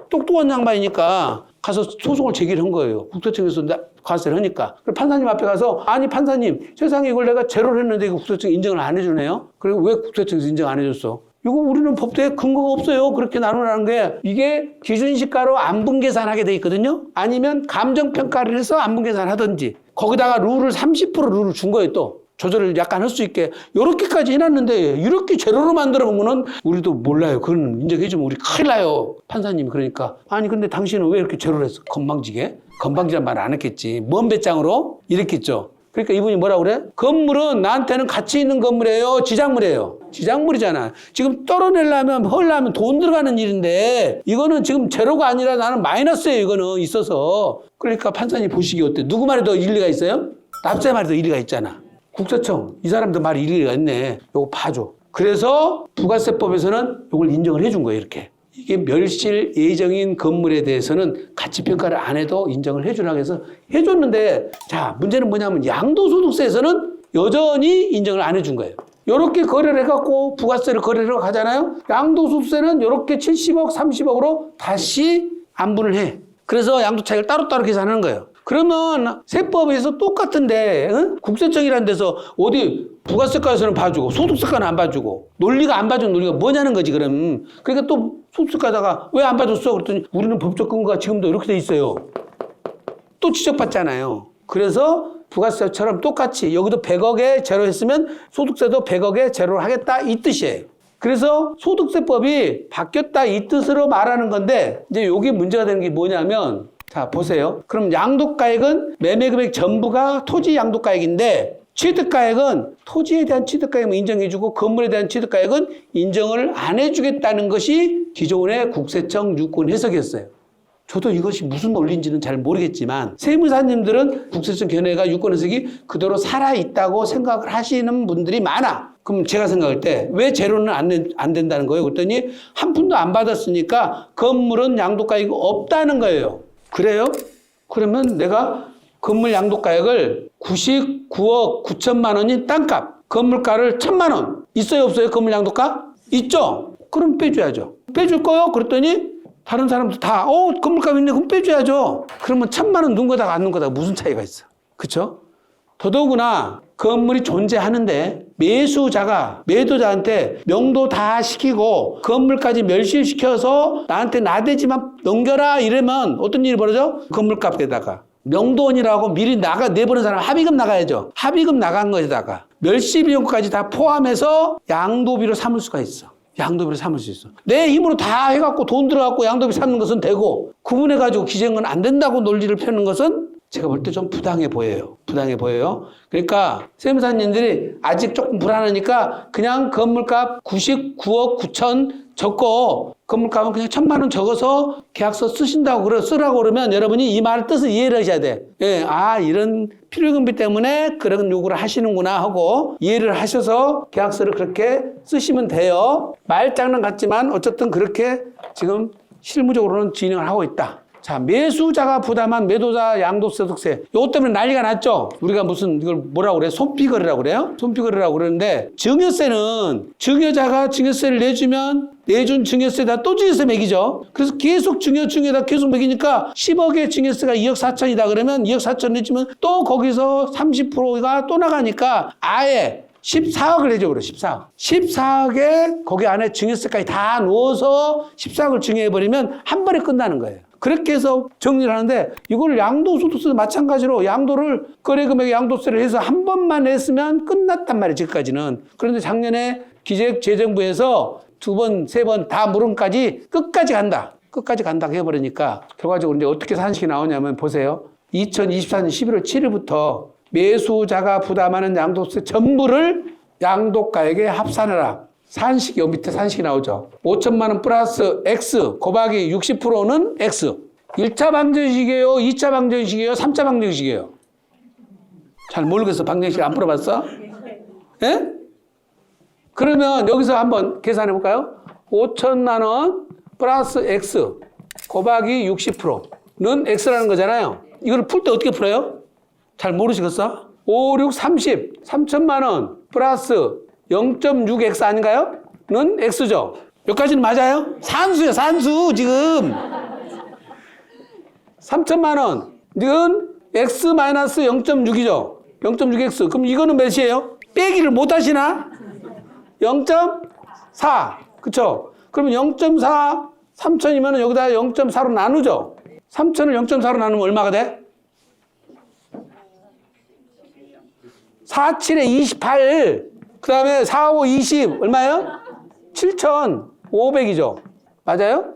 Speaker 2: 똑똑한 양반이니까 가서 소송을 제기를 한 거예요. 국세청에서 과세를 하니까. 그래서 판사님 앞에 가서 아니 판사님 세상에 이걸 내가 제로를 했는데 이거 국세청이 인정을 안 해주네요. 그리고 왜 국세청에서 인정 안 해줬어? 이거 우리는 법대에 근거가 없어요. 그렇게 나누라는 게 이게 기준시가로 안분계산하게 돼 있거든요. 아니면 감정평가를 해서 안분계산 하든지 거기다가 룰을 30% 룰을 준 거예요. 또 조절을 약간 할 수 있게 이렇게까지 해놨는데 이렇게 제로로 만들어 보면은 우리도 몰라요. 그건 인정해주면 우리 큰일 나요. 판사님이 그러니까 아니 근데 당신은 왜 이렇게 제로를 했어? 건방지게? 건방지란 말 안 했겠지. 먼 배짱으로 이랬겠죠. 그러니까 이분이 뭐라고 그래? 건물은 나한테는 가치 있는 건물이에요? 지작물이에요? 지작물이잖아. 지금 떨어내려면 헐려면 돈 들어가는 일인데 이거는 지금 제로가 아니라 나는 마이너스예요. 이거는 있어서. 그러니까 판사님 보시기 어때? 누구 말이 더 일리가 있어요? 납세 말이 더 일리가 있잖아. 국세청 이 사람들 말이 일리가 있네. 요거 봐줘. 그래서 부가세법에서는 이걸 인정을 해준 거예요. 이렇게. 이게 멸실 예정인 건물에 대해서는 가치평가를 안 해도 인정을 해주라고 해서 해줬는데 자 문제는 뭐냐면 양도소득세에서는 여전히 인정을 안 해준 거예요. 이렇게 거래를 해갖고 부가세를 거래를 하잖아요. 양도소득세는 이렇게 70억 30억으로 다시 안분을 해. 그래서 양도차익을 따로따로 계산하는 거예요. 그러면 세법에서 똑같은데 국세청이라는 데서 어디 부가세과에서는 봐주고 소득세과는 안 봐주고 논리가 안 봐주는 논리가 뭐냐는 거지. 그럼 그러니까 또 소득세과다가 왜 안 봐줬어? 그랬더니 우리는 법적 근거가 지금도 이렇게 돼 있어요. 또 지적받잖아요. 그래서 부가세처럼 똑같이 여기도 100억에 제로 했으면 소득세도 100억에 제로를 하겠다 이 뜻이에요. 그래서 소득세법이 바뀌었다 이 뜻으로 말하는 건데 이제 여기 문제가 되는 게 뭐냐면 자 보세요. 그럼 양도가액은 매매금액 전부가 토지 양도가액인데 취득가액은 토지에 대한 취득가액은 인정해주고 건물에 대한 취득가액은 인정을 안 해주겠다는 것이 기존의 국세청 유권 해석이었어요. 저도 이것이 무슨 논리인지는 잘 모르겠지만 세무사님들은 국세청 견해가 유권해석이 그대로 살아있다고 생각을 하시는 분들이 많아. 그럼 제가 생각할 때 왜 제로는 안 된다는 거예요? 그랬더니 한 푼도 안 받았으니까 건물은 양도가액이 없다는 거예요. 그래요? 그러면 내가 건물 양도가액을 99억 9천만 원인 땅값, 건물가를 1,000만 원 있어요 없어요? 건물 양도가? 있죠? 그럼 빼줘야죠. 빼줄 거요? 그랬더니 다른 사람도 다 건물값 있네 그럼 빼줘야죠. 그러면 1,000만 원 넣은 거다가 안 넣은 거다가 무슨 차이가 있어? 그렇죠? 더더구나 건물이 존재하는데 매수자가 매도자한테 명도 다 시키고 건물까지 멸실시켜서 나한테 나대지만 넘겨라 이러면 어떤 일이 벌어져? 건물값에다가 명도원이라고 미리 내보낸 사람 합의금 나가야죠. 합의금 나간 거에다가 멸시비용까지 다 포함해서 양도비로 삼을 수가 있어. 양도비로 삼을 수 있어. 내 힘으로 다 해갖고 돈 들어갖고 양도비 삼는 것은 되고 구분해가지고 기재한 안 된다고 논리를 펴는 것은 제가 볼 때 좀 부당해 보여요. 부당해 보여요. 그러니까 세무사님들이 아직 조금 불안하니까 그냥 건물값 99억 9천 적고 건물값은 그냥 1,000만 원 적어서 계약서 쓰라고 그러면 여러분이 이 말의 뜻을 이해를 하셔야 돼. 예, 이런 필요금비 때문에 그런 요구를 하시는구나 하고 이해를 하셔서 계약서를 그렇게 쓰시면 돼요. 말장난 같지만 어쨌든 그렇게 지금 실무적으로는 진행을 하고 있다. 자, 매수자가 부담한 매도자 양도소득세. 이것 때문에 난리가 났죠? 우리가 무슨 이걸 뭐라고 그래? 손피거리라고 그래요? 손피거리라고 그러는데 증여세는 증여자가 증여세를 내준 증여세에다 또 증여세 매기죠. 그래서 계속 증여에다 계속 매기니까 10억의 증여세가 2억 4천이다 그러면 2억 4천 내주면 또 거기서 30%가 또 나가니까 아예 14억을 내줘버려, 14억. 14억에 거기 안에 증여세까지 다 넣어서 14억을 증여해버리면 한 번에 끝나는 거예요. 그렇게 해서 정리를 하는데 이걸 양도소득세도 마찬가지로 양도를 거래금액 양도세를 해서 한 번만 냈으면 끝났단 말이에요. 지금까지는. 그런데 작년에 기재재정부에서 2번, 3번 다 물음까지 끝까지 간다 해버리니까 결과적으로 이제 어떻게 산식이 나오냐면 보세요. 2024년 11월 7일부터 매수자가 부담하는 양도세 전부를 양도가액에 합산해라. 산식이 요 밑에 산식이 나오죠. 5천만 원 플러스 X 곱하기 60%는 X. 1차 방정식이에요? 2차 방정식이에요? 3차 방정식이에요? 잘 모르겠어. 방정식 안 풀어봤어? 예? 그러면 여기서 한번 계산해 볼까요? 5천만 원 플러스 X 곱하기 60%는 X라는 거잖아요. 이걸 풀 때 어떻게 풀어요? 잘 모르시겠어? 5, 6, 30. 3천만 원 플러스 0.6x 아닌가요? 는 x죠. 여기까지는 맞아요? 산수요, 산수, 지금. 3천만 원. 는 x 마이너스 0.6이죠. 0.6x. 그럼 이거는 몇이에요? 빼기를 못 하시나? 0.4. 그쵸? 그러면 0.4, 3천이면 여기다 0.4로 나누죠. 3천을 0.4로 나누면 얼마가 돼? 4, 7에 28. 그 다음에 4, 5, 20. 얼마예요? 7,500이죠. 맞아요?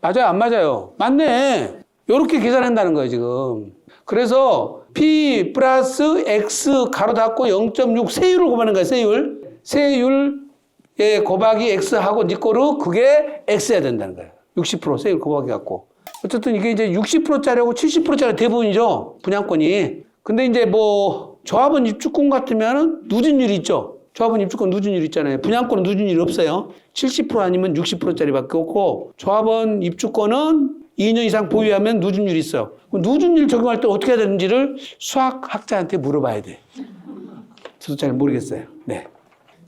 Speaker 2: 맞아요? 안 맞아요? 맞네. 요렇게 계산한다는 거예요, 지금. 그래서 P 플러스 X 가로 닫고 0.6 세율을 곱하는 거예요, 세율. 세율에 곱하기 X하고 니 거로 그게 X해야 된다는 거예요. 60% 세율 곱하기 갖고. 어쨌든 이게 이제 60%짜리하고 70%짜리 대부분이죠, 분양권이. 근데 이제 뭐 조합원 입주권 같으면 누진율이 있죠. 조합원 입주권 누진율 있잖아요. 분양권은 누진율이 없어요. 70% 아니면 60%짜리밖에 없고 조합원 입주권은 2년 이상 보유하면 누진율이 있어. 누진율 적용할 때 어떻게 해야 되는지를 수학학자한테 물어봐야 돼. 저도 잘 모르겠어요. 네.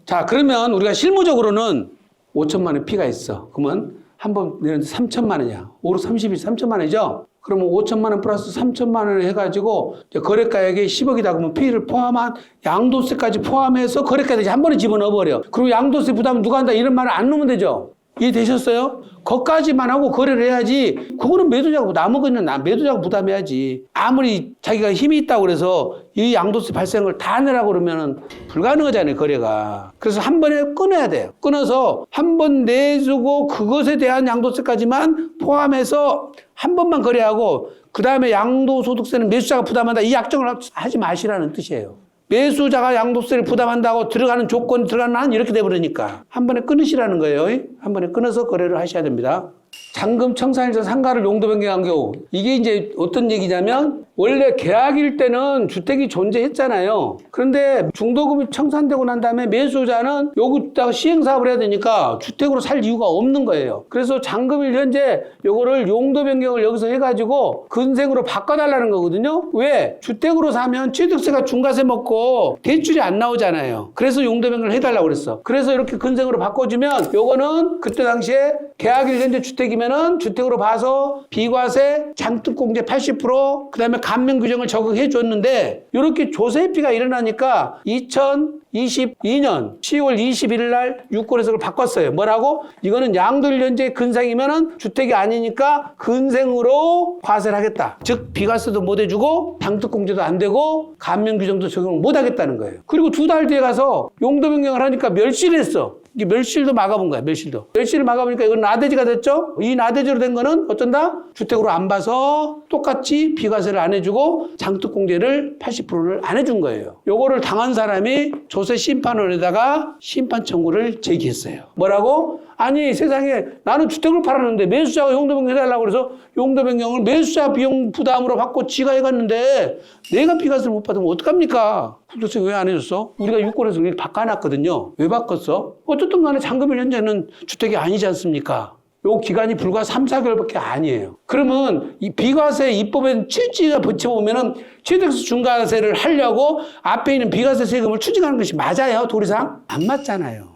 Speaker 2: 자, 그러면 우리가 실무적으로는 5천만 원 피가 있어. 그러면 한 번 내는데 3천만 원이야. 5로 30이 3천만 원이죠? 그러면 5천만 원 플러스 3천만 원을 해가지고 거래가액이 10억이다 그러면 피를 포함한 양도세까지 포함해서 거래가액이 한 번에 집어넣어버려. 그리고 양도세 부담은 누가 한다 이런 말을 안 넣으면 되죠. 이해되셨어요? 거기까지만 하고 거래를 해야지. 그거는 매도자가 나머지는 매도자가 부담해야지. 아무리 자기가 힘이 있다고 그래서 이 양도세 발생을 다 내라고 그러면 불가능하잖아요, 거래가. 그래서 한 번에 끊어야 돼요. 끊어서 한 번 내주고 그것에 대한 양도세까지만 포함해서 한 번만 거래하고 그 다음에 양도소득세는 매수자가 부담한다. 이 약정을 하지 마시라는 뜻이에요. 매수자가 양도세를 부담한다고 들어가는 조건 들어가는 한 이렇게 돼버리니까 한 번에 끊으시라는 거예요. 한 번에 끊어서 거래를 하셔야 됩니다. 잔금 청산일자 상가를 용도 변경한 경우 이게 이제 어떤 얘기냐면 원래 계약일 때는 주택이 존재했잖아요. 그런데 중도금이 청산되고 난 다음에 매수자는 여기다가 시행사업을 해야 되니까 주택으로 살 이유가 없는 거예요. 그래서 잔금일 현재 요거를 용도 변경을 여기서 해가지고 근생으로 바꿔달라는 거거든요. 왜? 주택으로 사면 취득세가 중과세 먹고 대출이 안 나오잖아요. 그래서 용도 변경을 해달라고 그랬어. 그래서 이렇게 근생으로 바꿔주면 요거는 그때 당시에 계약일 현재 주택이면은 주택으로 봐서 비과세, 장특공제 80%, 그 다음에 감면 규정을 적용해 줬는데 이렇게 조세피가 일어나니까 2022년 10월 21일 날 유권해석을 바꿨어요. 뭐라고? 이거는 양도일 현재 근생이면은 주택이 아니니까 근생으로 과세를 하겠다. 즉 비과세도 못 해주고 장특공제도 안 되고 감면 규정도 적용을 못 하겠다는 거예요. 그리고 2달 뒤에 가서 용도 변경을 하니까 멸실을 했어. 이게 멸실도 막아본 거야, 멸실도. 멸실을 막아보니까 이건 나대지가 됐죠? 이 나대지로 된 거는 어쩐다? 주택으로 안 봐서 똑같이 비과세를 안 해주고 장특공제를 80%를 안 해준 거예요. 요거를 당한 사람이 조세심판원에다가 심판 청구를 제기했어요. 뭐라고? 아니 세상에 나는 주택을 팔았는데 매수자가 용도 변경 해달라고 그래서 용도 변경을 매수자 비용 부담으로 받고 지가 해갔는데 내가 비과세를 못 받으면 어떡합니까? 도대체 왜 안 해줬어? 우리가 유권에서 이렇게 바꿔놨거든요. 왜 바꿨어? 어쨌든 간에 잔금일 현재는 주택이 아니지 않습니까? 요 기간이 불과 3, 4개월밖에 아니에요. 그러면 이 비과세 입법에 취지가 붙여보면은 취득세 중과세를 하려고 앞에 있는 비과세 세금을 추징하는 것이 맞아요, 도리상? 안 맞잖아요.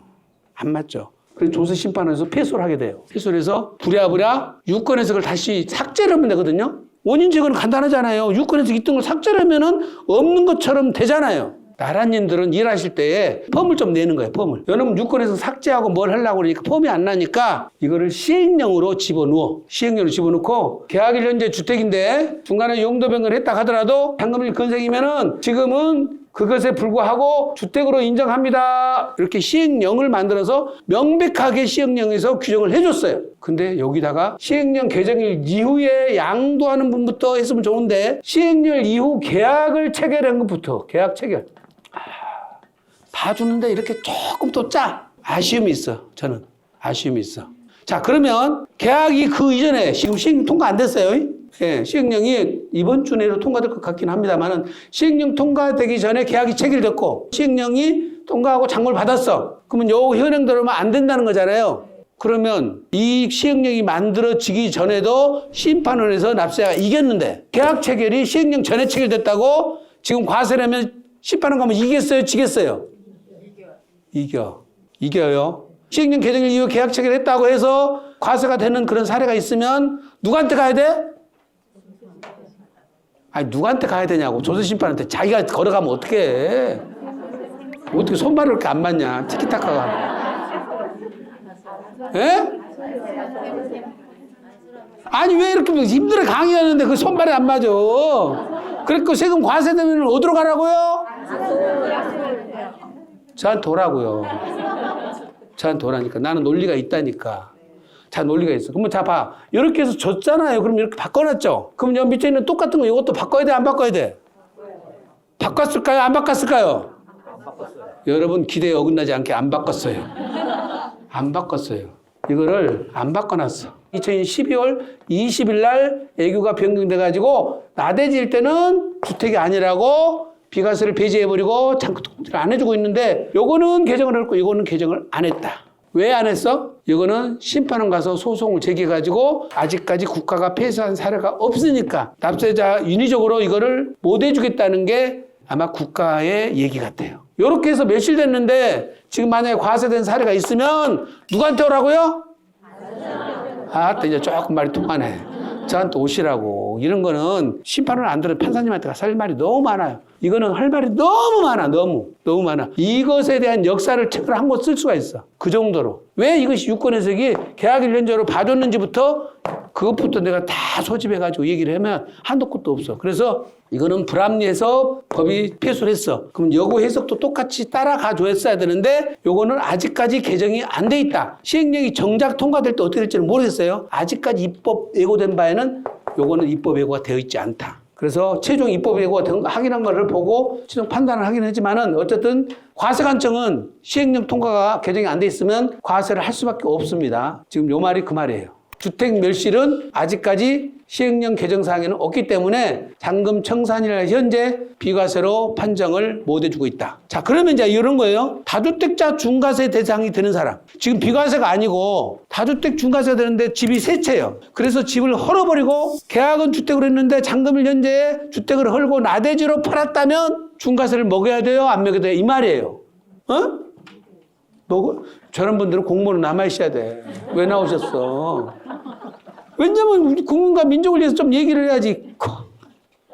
Speaker 2: 안 맞죠. 그래서 조세심판원에서 패소를 하게 돼요. 패소를 해서 부랴부랴 유권 해석을 다시 삭제를 하면 되거든요. 원인 제거는 간단하잖아요. 유권 해석 있던 걸 삭제를 하면은 없는 것처럼 되잖아요. 나라님들은 일하실 때에 펌을 좀 내는 거예요, 펌을. 여러분 유권에서 삭제하고 뭘 하려고 그러니까 펌이 안 나니까 이거를 시행령으로 집어넣어. 시행령으로 집어넣고 계약일 현재 주택인데 중간에 용도 변경을 했다 하더라도 잔금일 근생이면은 지금은 그것에 불구하고 주택으로 인정합니다. 이렇게 시행령을 만들어서 명백하게 시행령에서 규정을 해줬어요. 근데 여기다가 시행령 개정일 이후에 양도하는 분부터 했으면 좋은데 시행령 이후 계약을 체결한 것부터 계약 체결. 봐주는데 이렇게 조금 또 짜. 아쉬움이 있어. 저는 아쉬움이 있어. 자 그러면 계약이 그 이전에 지금 시행령 통과 안 됐어요. 예, 시행령이 이번 주 내로 통과될 것 같긴 합니다만은 시행령 통과되기 전에 계약이 체결됐고 시행령이 통과하고 장부를 받았어. 그러면 요 현행대로만 안 된다는 거잖아요. 그러면 이 시행령이 만들어지기 전에도 심판원에서 납세자가 이겼는데 계약 체결이 시행령 전에 체결됐다고 지금 과세라면 심판원 가면 이겼어요, 지겠어요? 이겨요. 시행령 개정일 이후 계약 체결했다고 해서 과세가 되는 그런 사례가 있으면 누구한테 가야 돼? 아니 누구한테 가야 되냐고. 조세심판한테. 자기가 걸어가면 어떻게 해? 어떻게 손발을 이렇게 안 맞냐. 티키타카가. 예? 아니 왜 이렇게 힘들어 강의하는데 그 손발이 안 맞아. 그러니까 세금 과세되면 어디로 가라고요? 저한테 오라고요. 저한테 오라니까. 나는 논리가 있다니까. 자, 논리가 있어. 그러면 자, 봐. 이렇게 해서 줬잖아요. 그럼 이렇게 바꿔놨죠. 그럼 여기 밑에 있는 똑같은 거 이것도 바꿔야 돼? 안 바꿔야 돼? 바꿨을까요? 안 바꿨을까요? 안 바꿨어요. 여러분 기대에 어긋나지 않게 안 바꿨어요. 안 바꿨어요. 이거를 안 바꿔놨어. 2012월 20일 날 애교가 변경돼가지고 나대지일 때는 주택이 아니라고 비과세를 배제해버리고 장부통지를 안 해주고 있는데 요거는 개정을 했고 이거는 개정을 안 했다. 왜 안 했어? 이거는 심판원 가서 소송을 제기해가지고 아직까지 국가가 패소한 사례가 없으니까 납세자 인위적으로 이거를 못 해주겠다는 게 아마 국가의 얘기 같아요. 이렇게 해서 며칠 됐는데 지금 만약에 과세된 사례가 있으면 누구한테 오라고요? 또 이제 조금 말이 통하네. 저한테 오시라고. 이런 거는 심판을 안 들은 판사님한테 가서 할 말이 너무 많아요. 이거는 할 말이 너무 많아. 너무 많아. 이것에 대한 역사를 책을 한 권 쓸 수가 있어. 그 정도로. 왜 이것이 유권 해석이 계약일 현저로 봐줬는지부터 그것부터 내가 다 소집해가지고 얘기를 하면 한도 끝도 없어. 그래서 이거는 불합리해서 법이 패소를 했어. 그럼 여고 해석도 똑같이 따라가 줬어야 되는데 요거는 아직까지 개정이 안 돼 있다. 시행령이 정작 통과될 때 어떻게 될지는 모르겠어요. 아직까지 입법 예고된 바에는 요거는 입법 예고가 되어 있지 않다. 그래서 최종 입법 예고가 확인한 거를 보고 최종 판단을 하긴 하지만은 어쨌든 과세관청은 시행령 통과가 개정이 안 돼 있으면 과세를 할 수밖에 없습니다. 지금 요 말이 그 말이에요. 주택 멸실은 아직까지 시행령 개정사항에는 없기 때문에 잔금 청산이라 현재 비과세로 판정을 못 해주고 있다. 자, 그러면 이제 이런 거예요. 다주택자 중과세 대상이 되는 사람. 지금 비과세가 아니고 다주택 중과세가 되는데 집이 세 채예요. 그래서 집을 헐어버리고 계약은 주택으로 했는데 잔금을 현재 주택을 헐고 나대지로 팔았다면 중과세를 먹여야 돼요? 안 먹여야 돼요? 이 말이에요. 저런 분들은 공무원은 남아있어야 돼. 왜 나오셨어? 왜냐면 우리 국민과 민족을 위해서 좀 얘기를 해야지.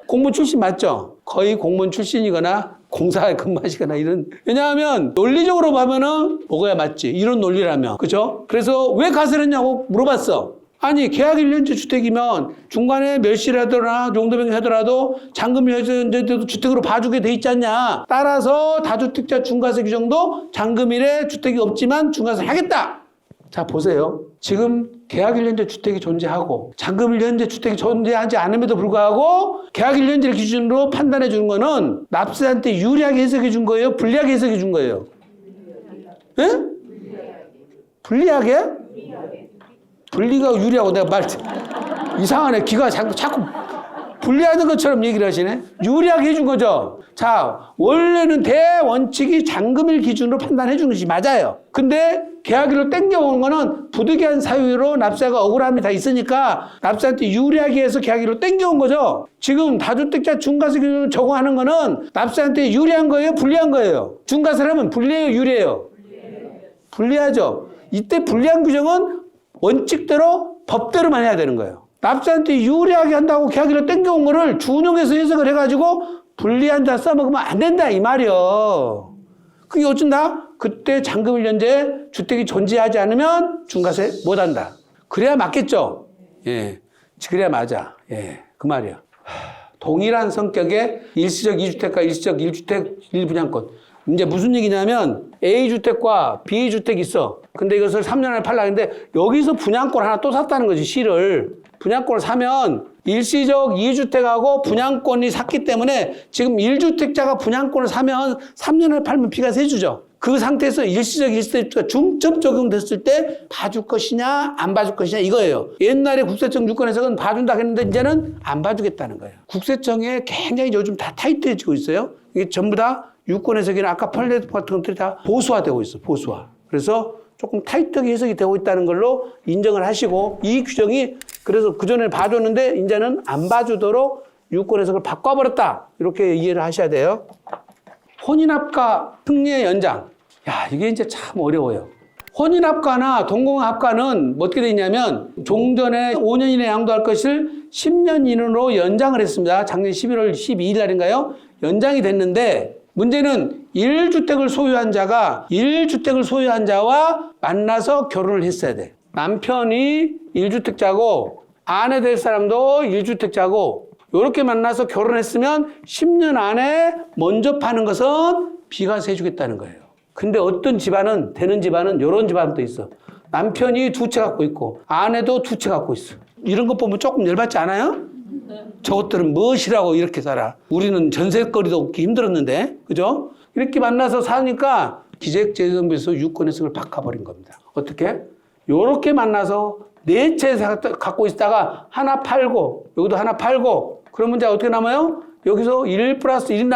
Speaker 2: 공무원 출신 맞죠? 거의 공무원 출신이거나 공사에 근무하시거나 이런. 왜냐하면 논리적으로 보면은 먹어야 맞지. 이런 논리라면. 그죠? 그래서 왜 가세를 했냐고 물어봤어. 아니, 계약 1년째 주택이면 중간에 멸실하더라, 용도변경 하더라도 잔금이 해도 주택으로 봐주게 돼 있지 않냐. 따라서 다주택자 중과세 규정도 잔금일에 주택이 없지만 중과세 하겠다. 자, 보세요. 지금 계약 1년제 주택이 존재하고 잔금 1년제 주택이 존재하지 않음에도 불구하고 계약 1년제를 기준으로 판단해 주는 거는 납세자한테 유리하게 해석해 준 거예요? 불리하게 해석해 준 거예요? 예? 불리하게? 불리가 유리하고 내가 이상하네. 귀가 자꾸 불리하는 것처럼 얘기를 하시네. 유리하게 해준 거죠. 자, 원래는 대원칙이 잔금일 기준으로 판단해 주는 것이 맞아요. 근데 계약일로 땡겨오는 거는 부득이한 사유로 납세자가 억울함이 다 있으니까 납세자한테 유리하게 해서 계약일로 땡겨온 거죠. 지금 다주택자 중과세 기준을 적용하는 거는 납세자한테 유리한 거예요? 불리한 거예요? 중과세를 하면 불리해요? 유리해요? 불리하죠. 이때 불리한 규정은 원칙대로 법대로만 해야 되는 거예요. 납세자한테 유리하게 한다고 계약일로 땡겨온 거를 준용해서 해석을 해가지고 불리한다 써먹으면 안 된다 이 말이요. 그게 어쩐다? 그때 잔금 1년제 주택이 존재하지 않으면 중과세 못한다. 그래야 맞겠죠? 예, 그래야 맞아. 예, 그 말이야. 동일한 성격의 일시적 2주택과 일시적 1주택 1분양권. 이제 무슨 얘기냐면 A주택과 B주택이 있어. 근데 이것을 3년 안에 팔라 했는데 여기서 분양권 하나 또 샀다는 거지, 시를. 분양권을 사면 일시적 2주택하고 분양권이 샀기 때문에 지금 1주택자가 분양권을 사면 3년 안에 팔면 비과세 해주죠. 그 상태에서 일시적 1주택자가 중점 적용됐을 때 봐줄 것이냐 안 봐줄 것이냐 이거예요. 옛날에 국세청 유권해석은 봐준다 했는데 이제는 안 봐주겠다는 거예요. 국세청에 굉장히 요즘 다 타이트해지고 있어요. 이게 전부 다 유권해석이나 아까 판례 같은 것들이 다 보수화되고 있어. 보수화. 그래서 조금 타이트하게 해석이 되고 있다는 걸로 인정을 하시고 이 규정이 그래서 그전에 봐줬는데 이제는 안 봐주도록 유권 해석을 바꿔버렸다. 이렇게 이해를 하셔야 돼요. 혼인합가 특례 연장. 야, 이게 이제 참 어려워요. 혼인합가나 동공합가는 어떻게 돼 있냐면 종전에 5년 이내에 양도할 것을 10년 이내로 연장을 했습니다. 작년 11월 12일 날인가요? 연장이 됐는데 문제는 1주택을 소유한 자가 1주택을 소유한 자와 만나서 결혼을 했어야 돼. 남편이 1주택자고 아내 될 사람도 1주택자고 이렇게 만나서 결혼했으면 10년 안에 먼저 파는 것은 비과세 해주겠다는 거예요. 근데 어떤 집안은 되는 집안은 이런 집안도 있어. 남편이 2채 갖고 있고 아내도 2채 갖고 있어. 이런 것 보면 조금 열받지 않아요? 저것들은 무엇이라고 이렇게 살아. 우리는 전세거리도 얻기 힘들었는데, 그죠? 이렇게 만나서 사니까 기재재정부에서 유권 해석을 바꿔버린 겁니다. 어떻게? 요렇게 만나서 4채 갖고 있다가 하나 팔고 여기도 하나 팔고 그러면 이제 어떻게 남아요? 여기서 1 플러스 1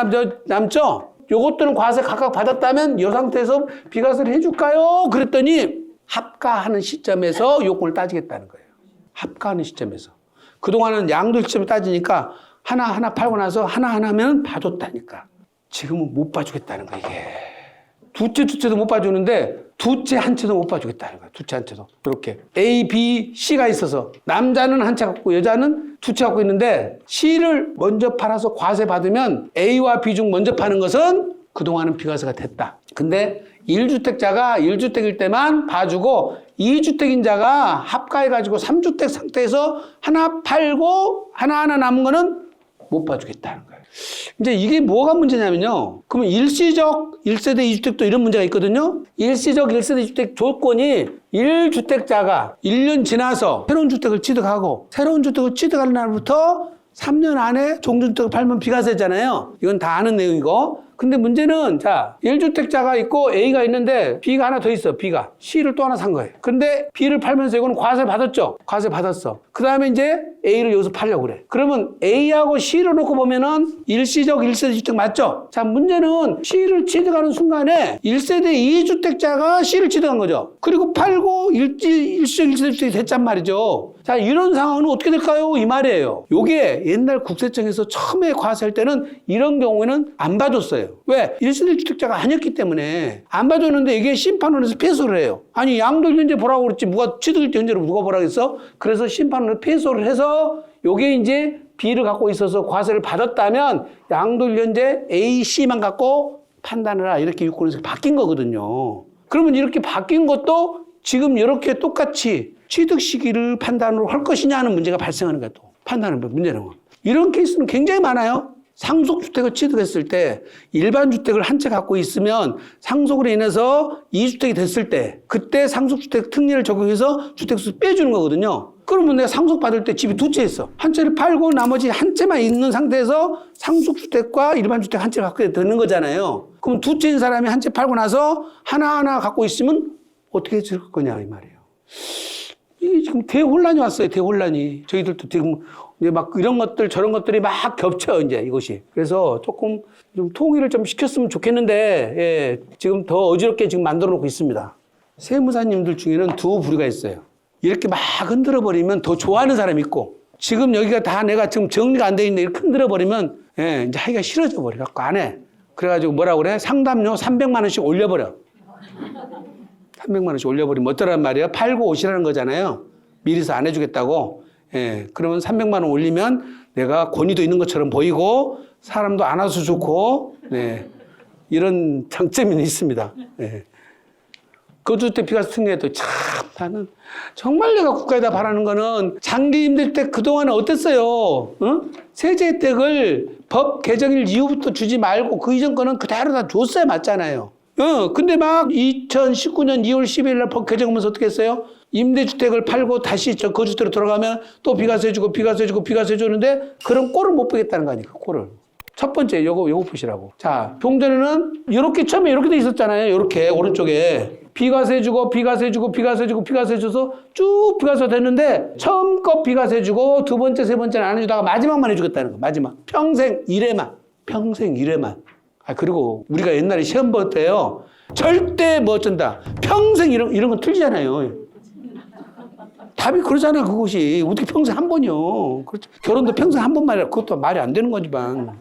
Speaker 2: 남죠? 요것들은 과세 각각 받았다면 이 상태에서 비과세를 해줄까요? 그랬더니 합가하는 시점에서 요건을 따지겠다는 거예요. 합가하는 시점에서. 그동안은 양도 시점에 따지니까 하나 팔고 나서 하나 하면 봐줬다니까. 지금은 못 봐주겠다는 거야, 이게. 2채도 못 봐주는데 2채 한 채도 못 봐주겠다는 거야. 2채 한 채도. 이렇게 A, B, C가 있어서 남자는 한 채 갖고 여자는 2채 갖고 있는데 C를 먼저 팔아서 과세 받으면 A와 B 중 먼저 파는 것은 그동안은 비과세가 됐다. 근데 1주택자가 1주택일 때만 봐주고 2주택인 자가 합가해가지고 3주택 상태에서 하나 팔고 하나 남은 거는 못 봐주겠다는 거예요. 이제 이게 뭐가 문제냐면요. 그러면 일시적 1세대 2주택도 이런 문제가 있거든요. 일시적 1세대 2주택 조건이 1주택자가 1년 지나서 새로운 주택을 취득하고 새로운 주택을 취득하는 날부터 3년 안에 종전주택을 팔면 비과세잖아요. 이건 다 아는 내용이고. 그 근데 문제는 자 1주택자가 있고 A가 있는데 B가 하나 더 있어. B가 C를 또 하나 산 거예요. 근데 B를 팔면서 이거는 과세 받았죠. 과세 받았어. 그 다음에 이제 A를 여기서 팔려고 그래. 그러면 A하고 C를 놓고 보면은 일시적 1세대 주택 맞죠? 자 문제는 C를 취득하는 순간에 1세대 2주택자가 C를 취득한 거죠. 그리고 팔고 일시적 1세대 주택이 됐단 말이죠. 자 이런 상황은 어떻게 될까요? 이 말이에요. 요게 옛날 국세청에서 처음에 과세할 때는 이런 경우에는 안 봐줬어요. 왜? 1세대 주택자가 아니었기 때문에 안 봐줬는데 이게 심판원에서 패소를 해요. 아니 양도일 현재 보라고 그랬지 누가 취득일 때 현재로 누가 보라고 했어? 그래서 심판원을 패소를 해서 요게 이제 B를 갖고 있어서 과세를 받았다면 양도일 현재 A, C만 갖고 판단을 하라 이렇게 유권에서 바뀐 거거든요. 그러면 이렇게 바뀐 것도 지금 이렇게 똑같이 취득 시기를 판단으로 할 것이냐 하는 문제가 발생하는 거야 또. 판단하는 문제는. 이런 케이스는 굉장히 많아요. 상속주택을 취득했을 때 일반 주택을 한 채 갖고 있으면 상속으로 인해서 2주택이 됐을 때 그때 상속주택 특례를 적용해서 주택수 빼주는 거거든요. 그러면 내가 상속받을 때 집이 두 채 있어. 한 채를 팔고 나머지 한 채만 있는 상태에서 상속주택과 일반 주택 한 채를 갖게 되는 거잖아요. 그럼 두 채인 사람이 한 채 팔고 나서 하나하나 갖고 있으면 어떻게 될 거냐 이 말이에요. 이게 지금 대혼란이 왔어요. 대혼란이. 저희들도 지금 이제 막 이런 것들 저런 것들이 막 겹쳐 이제 이것이. 그래서 조금 좀 통일을 좀 시켰으면 좋겠는데 예, 지금 더 어지럽게 지금 만들어 놓고 있습니다. 세무사님들 중에는 두 부류가 있어요. 이렇게 막 흔들어 버리면 더 좋아하는 사람이 있고 지금 여기가 다 내가 지금 정리가 안 돼 있는데 이렇게 흔들어 버리면 예, 이제 하기가 싫어져 버려 갖고 안 해. 그래가지고 뭐라 그래? 상담료 300만 원씩 올려버려. 300만 원씩 올려버리면 어쩌란 말이에요? 팔고 오시라는 거잖아요. 미리서 안 해주겠다고. 예, 그러면 300만 원 올리면 내가 권위도 있는 것처럼 보이고 사람도 안 와서 좋고 네, 이런 장점이 있습니다. 예. 거주주택 비과세 특례도 참 나는 정말 내가 국가에다 바라는 거는 장기 임대주택 그동안은 어땠어요? 세제 혜택을 법 개정일 이후부터 주지 말고 그 이전 거는 그대로 다 줬어야 맞잖아요. 근데 막 2019년 2월 12일 날 법 개정하면서 어떻게 했어요? 임대주택을 팔고 다시 저 거주주택으로 들어가면 또 비과세 해주고 비과세 해주고 비과세 해주는데 그런 꼴을 못 보겠다는 거 아니까 꼴을. 첫 번째 요거 보시라고. 자, 종전에는 이렇게 처음에 이렇게 돼 있었잖아요. 이렇게 오른쪽에 비과세 해주고 비과세 해주고 비과세 해주고 비과세 해줘서 쭉 비과세 됐는데 처음 거 비과세 해주고 두 번째 세 번째는 안 해주다가 마지막만 해주겠다는 거. 마지막 평생 1회만. 평생 1회만. 아 그리고 우리가 옛날에 시험 볼 때요. 절대 뭐 어쩐다. 평생 이런 건 틀리잖아요. 답이 그러잖아 그것이. 어떻게 평생 한 번이요. 그렇죠. 결혼도 평생 한 번만이라 그것도 말이 안 되는 거지만.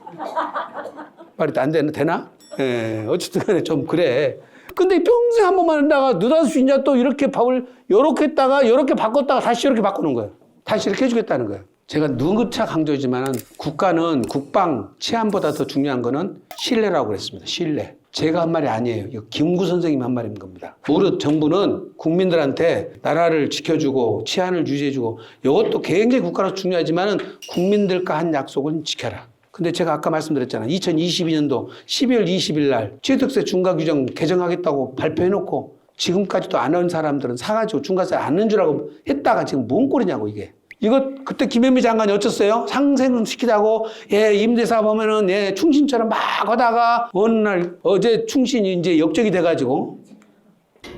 Speaker 2: 말이 안 되나? 예, 어쨌든 간에 좀 그래. 근데 평생 한 번만 한다가 느닷없이 이제 또 이렇게 밥을 요렇게 했다가 요렇게 바꿨다가 다시 이렇게 바꾸는 거예요. 다시 이렇게 해주겠다는 거예요. 제가 누차 강조하지만 국가는 국방 치안보다 더 중요한 거는 신뢰라고 그랬습니다. 신뢰. 제가 한 말이 아니에요. 이거 김구 선생님이 한 말인 겁니다. 무릇 정부는 국민들한테 나라를 지켜주고 치안을 유지해주고 이것도 굉장히 국가로 중요하지만 국민들과 한 약속은 지켜라. 근데 제가 아까 말씀드렸잖아요. 2022년도 12월 20일 날 취득세 중과 규정 개정하겠다고 발표해놓고 지금까지도 안 한 사람들은 사가지고 중과세 안 낸 줄 알고 했다가 지금 뭔 꼴이냐고 이게. 이거 그때 김현미 장관이 어쩌어요? 상생은 시키자고 예 임대사 보면은 예 충신처럼 막 하다가 어느 날 어제 충신이 이제 역적이 돼가지고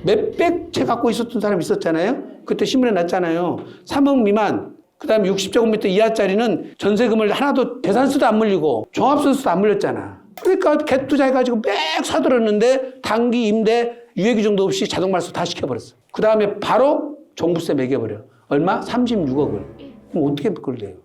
Speaker 2: 몇백 채 갖고 있었던 사람이 있었잖아요. 그때 신문에 났잖아요. 3억 미만 그다음에 60제곱미터 이하짜리는 전세금을 하나도 계산서도 안 물리고 종합소득세도 안 물렸잖아. 그러니까 갭투자해가지고 빽 사들었는데 단기 임대 유예규정도 없이 자동 말소 다 시켜버렸어. 그 다음에 바로 종부세 매겨버려. 얼마? 36억을. 그럼 어떻게 그걸 내요?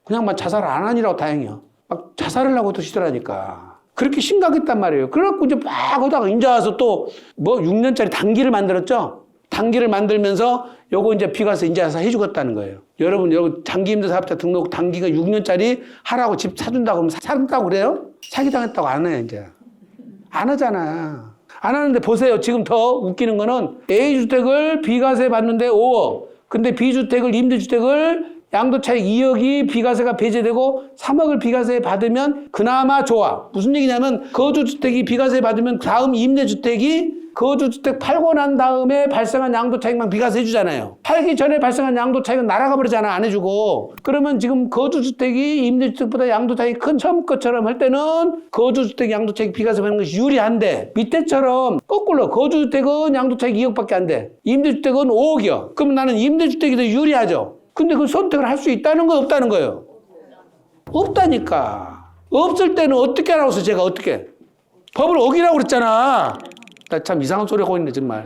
Speaker 2: 그냥 막 자살을 안 하니라고 다행이야. 막 자살을 하고 또 시더라니까. 그렇게 심각했단 말이에요. 그래갖고 이제 막 하다가 이제 와서 또 뭐 6년짜리 단기를 만들었죠? 단기를 만들면서 요거 이제 비과세 이제 와서 해주겠다는 거예요. 여러분 장기 임대사업자 등록 단기가 6년짜리 하라고 집 사준다고 그러면 사준다고 그래요? 사기당했다고 안 해요, 이제. 안 하잖아. 안 하는데 보세요. 지금 더 웃기는 거는 A주택을 비과세 받는데 5억. 근데 B주택을 임대주택을 양도차익 2억이 비과세가 배제되고 3억을 비과세 받으면 그나마 좋아. 무슨 얘기냐면 거주주택이 비과세 받으면 다음 임대주택이 거주주택 팔고 난 다음에 발생한 양도차익만 비과세 해주잖아요. 팔기 전에 발생한 양도차익은 날아가 버리잖아. 안 해주고. 그러면 지금 거주주택이 임대주택보다 양도차익이 큰 처음 것처럼 할 때는 거주주택 양도차익 비과세 받는 것이 유리한데 밑에처럼 거꾸로 거주주택은 양도차익 2억밖에 안 돼. 임대주택은 5억이요. 그럼 나는 임대주택이 더 유리하죠. 근데 그 선택을 할 수 있다는 거 없다는 거예요. 없다니까. 없을 때는 어떻게 하라고 했어, 제가 어떻게. 법을 어기라고 그랬잖아. 나 참 이상한 소리 하고 있네, 정말.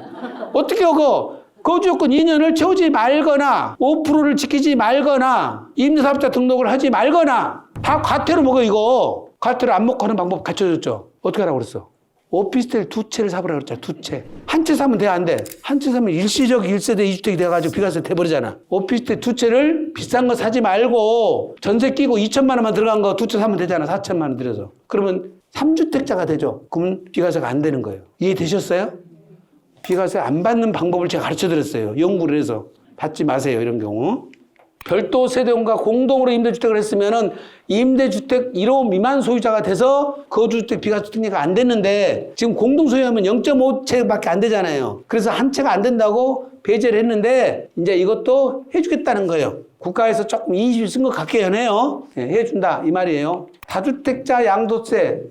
Speaker 2: 어떻게 어거? 거주요건 2년을 채우지 말거나, 5%를 지키지 말거나, 임대사업자 등록을 하지 말거나, 다 과태료 먹어, 이거. 과태료 안 먹고 하는 방법 갖춰줬죠. 어떻게 하라고 그랬어? 오피스텔 2채를 사보라고 그랬잖아, 2채. 한 채 사면 돼, 안 돼? 한 채 사면 일시적 1세대 2주택이 돼가지고 비과세 돼버리잖아. 오피스텔 2채를 비싼 거 사지 말고, 전세 끼고 2천만 원만 들어간 거 2채 사면 되잖아, 4천만 원 들여서. 그러면 3주택자가 되죠. 그러면 비과세가 안 되는 거예요. 이해되셨어요? 비과세 안 받는 방법을 제가 가르쳐 드렸어요. 연구를 해서. 받지 마세요, 이런 경우. 별도 세대원과 공동으로 임대주택을 했으면은 임대주택 1호 미만 소유자가 돼서 거주주택 비과세 특례가 안 됐는데 지금 공동소유하면 0.5채밖에 안 되잖아요. 그래서 한 채가 안 된다고 배제를 했는데 이제 이것도 해주겠다는 거예요. 국가에서 조금 인식을 쓴 것 같게 연해요. 네, 해준다 이 말이에요. 다주택자 양도세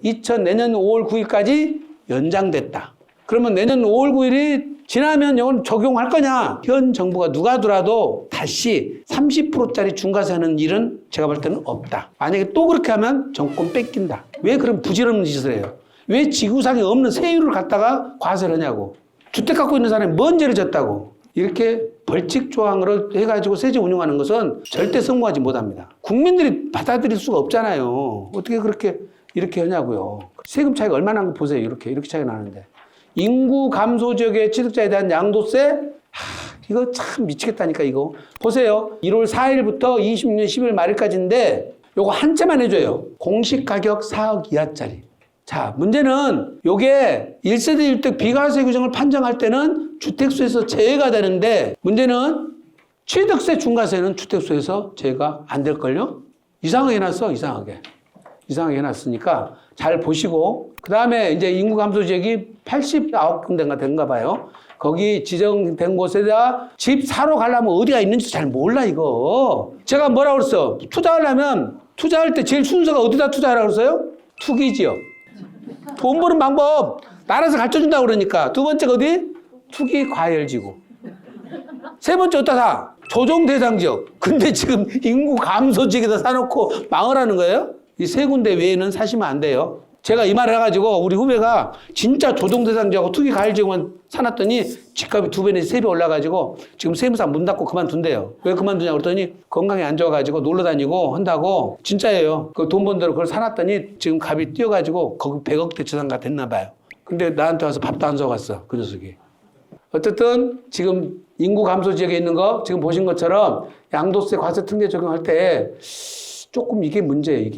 Speaker 2: 내년 5월 9일까지 연장됐다. 그러면 내년 5월 9일이 지나면 이건 적용할 거냐? 현 정부가 누가 들어도 다시 30%짜리 중과세 하는 일은 제가 볼 때는 없다. 만약에 또 그렇게 하면 정권 뺏긴다. 왜 그런 부질없는 짓을 해요? 왜 지구상에 없는 세율을 갖다가 과세를 하냐고. 주택 갖고 있는 사람이 뭔 죄를 졌다고. 이렇게 벌칙 조항으로 해가지고 세제 운용하는 것은 절대 성공하지 못합니다. 국민들이 받아들일 수가 없잖아요. 어떻게 그렇게 이렇게 하냐고요. 세금 차이가 얼마나 나는 거 보세요. 이렇게 차이가 나는데. 인구 감소 지역의 취득자에 대한 양도세 이거 참 미치겠다니까 이거. 보세요. 1월 4일부터 26년 10월 말일까지인데 요거 한 채만 해줘요. 공시 가격 4억 이하짜리. 자, 문제는 요게 1세대 1주택 비과세 규정을 판정할 때는 주택수에서 제외가 되는데 문제는 취득세 중과세는 주택수에서 제외가 안 될걸요? 이상하게 해놨어, 이상하게 해놨으니까 잘 보시고 그 다음에 이제 인구 감소 지역이 89군데인가 된가 봐요. 거기 지정된 곳에다 집 사러 가려면 어디가 있는지 잘 몰라 이거. 제가 뭐라고 그랬어? 투자하려면 투자할 때 제일 순서가 어디다 투자하라고 그랬어요? 투기지역. 돈 버는 방법 나라에서 가르쳐준다고 그러니까. 두 번째가 어디? 투기 과열지구. 세 번째 어디다 사? 조정 대상 지역. 근데 지금 인구 감소 지역에다 사놓고 망하라는 거예요? 이 세 군데 외에는 사시면 안 돼요. 제가 이 말을 해가지고 우리 후배가 진짜 조정대상지하고 투기 과열지역만 사놨더니 집값이 2배 내지 3배 올라가지고 지금 세무사 문 닫고 그만둔대요. 왜 그만두냐고 그랬더니 건강이 안 좋아가지고 놀러 다니고 한다고. 진짜예요. 그 돈 번 대로 그걸 사놨더니 지금 값이 뛰어가지고 거기 100억대 재산가 됐나 봐요. 근데 나한테 와서 밥도 안 사갔어. 그 녀석이. 어쨌든 지금 인구 감소 지역에 있는 거 지금 보신 것처럼 양도세 과세 특례 적용할 때 조금 이게 문제예요.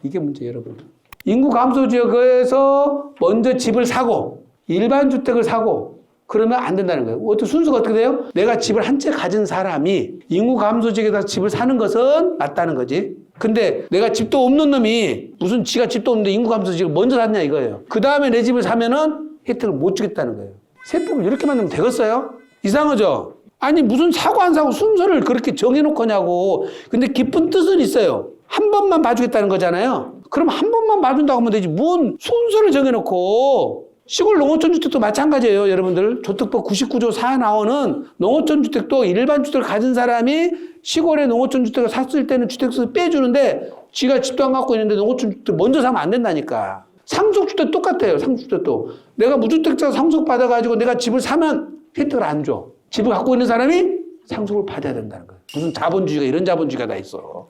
Speaker 2: 이게 문제예요, 여러분. 인구 감소 지역에서 먼저 집을 사고 일반 주택을 사고 그러면 안 된다는 거예요. 순서가 어떻게 돼요? 내가 집을 한 채 가진 사람이 인구 감소 지역에다 집을 사는 것은 맞다는 거지. 근데 내가 집도 없는 놈이 무슨 지가 집도 없는데 인구 감소 지역을 먼저 샀냐 이거예요. 그 다음에 내 집을 사면은 혜택을 못 주겠다는 거예요. 세법을 이렇게 만들면 되겠어요? 이상하죠? 아니 무슨 사고 안 사고 순서를 그렇게 정해놓고 하냐고. 근데 깊은 뜻은 있어요. 한 번만 봐주겠다는 거잖아요. 그럼 한 번만 봐준다고 하면 되지. 뭔 순서를 정해놓고. 시골 농어촌주택도 마찬가지예요. 여러분들. 조특법 99조 4 나오는 농어촌주택도 일반 주택을 가진 사람이 시골에 농어촌주택을 샀을 때는 주택수 빼주는데 지가 집도 안 갖고 있는데 농어촌주택 먼저 사면 안 된다니까. 상속주택 똑같아요. 상속주택도. 내가 무주택자 상속 받아가지고 내가 집을 사면 혜택을 안 줘. 집을 갖고 있는 사람이 상속을 받아야 된다는 거예요. 무슨 자본주의가 이런 자본주의가 다 있어.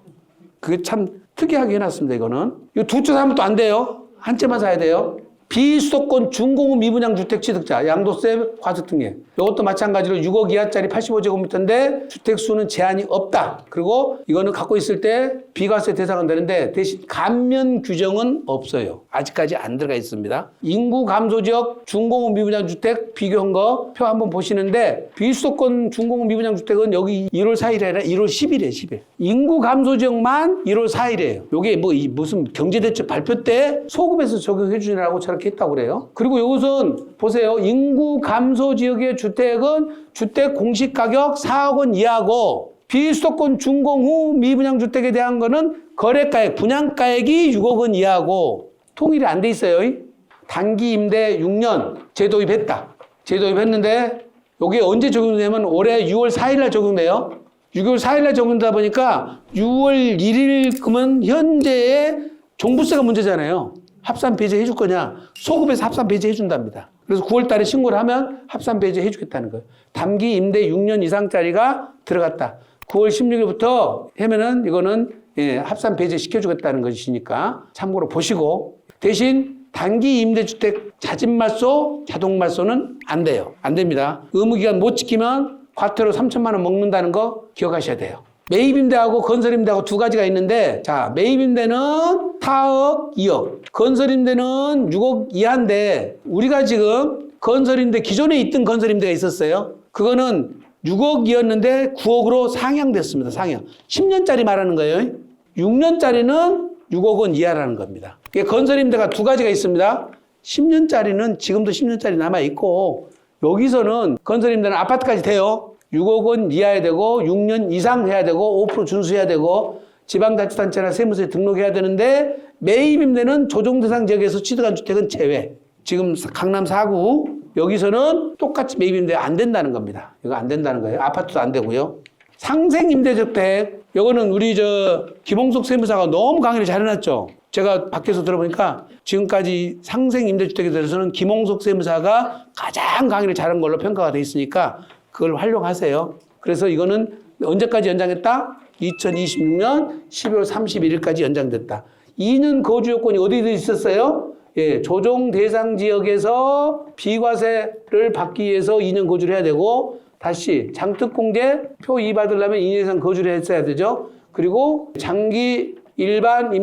Speaker 2: 그게 참 특이하게 해놨습니다, 이거는. 이거 2채 사면 또 안 돼요. 한 채만 사야 돼요. 비수도권 준공업 미분양 주택 취득자 양도세 과세 특례. 이것도 마찬가지로 6억 이하짜리 85제곱미터인데 주택수는 제한이 없다. 그리고 이거는 갖고 있을 때 비과세 대상은 되는데 대신 감면 규정은 없어요. 아직까지 안 들어가 있습니다. 인구 감소 지역 준공업 미분양 주택 비교한 거 표 한번 보시는데 비수도권 준공업 미분양 주택은 여기 1월 4일이 아니라 1월 10일이에요. 10일. 인구 감소 지역만 1월 4일이에요. 요게 무슨 경제대책 발표 때 소급해서 적용해 주느라고 저렇게 이렇게 했다고 그래요. 그리고 이것은 보세요. 인구 감소 지역의 주택은 주택 공시 가격 4억 원 이하고 비수도권 준공 후 미분양 주택에 대한 거는 거래가액, 분양가액이 6억 원 이하고 통일이 안 돼 있어요. 단기 임대 6년 재도입했다. 재도입했는데 이게 언제 적용되냐면 올해 6월 4일 날 적용돼요. 6월 4일 날 적용되다 보니까 6월 1일 그러면 현재의 종부세가 문제잖아요. 합산 배제해 줄 거냐? 소급해서 합산 배제해 준답니다. 그래서 9월 달에 신고를 하면 합산 배제해 주겠다는 거예요. 단기 임대 6년 이상짜리가 들어갔다. 9월 16일부터 하면은 이거는 합산 배제 시켜주겠다는 것이니까 참고로 보시고 대신 단기 임대주택 자진말소, 자동말소는 안 돼요. 안 됩니다. 의무기간 못 지키면 과태료 3천만 원 먹는다는 거 기억하셔야 돼요. 매입임대하고 건설임대하고 두 가지가 있는데 자 매입임대는 4억, 2억 건설임대는 6억 이하인데 우리가 지금 건설임대 기존에 있던 건설임대가 있었어요. 그거는 6억이었는데 9억으로 상향됐습니다. 상향. 10년짜리 말하는 거예요. 6년짜리는 6억 원 이하라는 겁니다. 이게 건설임대가 두 가지가 있습니다. 10년짜리는 지금도 10년짜리 남아있고 여기서는 건설임대는 아파트까지 돼요. 6억 원 이하야 되고 6년 이상 해야 되고 5% 준수해야 되고 지방자치단체나 세무서에 등록해야 되는데 매입임대는 조정대상 지역에서 취득한 주택은 제외. 지금 강남 4구 여기서는 똑같이 매입임대 안 된다는 겁니다. 이거 안 된다는 거예요. 아파트도 안 되고요. 상생임대주택 이거는 우리 김홍석 세무사가 너무 강의를 잘 해놨죠. 제가 밖에서 들어보니까 지금까지 상생임대주택에 대해서는 김홍석 세무사가 가장 강의를 잘한 걸로 평가가 돼 있으니까 그걸 활용하세요. 그래서 이거는 언제까지 연장했다? 2026년 12월 31일까지 연장됐다. 2년 거주 요건이 어디에 있었어요? 조정 대상 지역에서 비과세를 받기 위해서 2년 거주를 해야 되고 다시 장특공제 표 2 받으려면 2년 이상 거주를 했어야 되죠. 그리고 장기 일반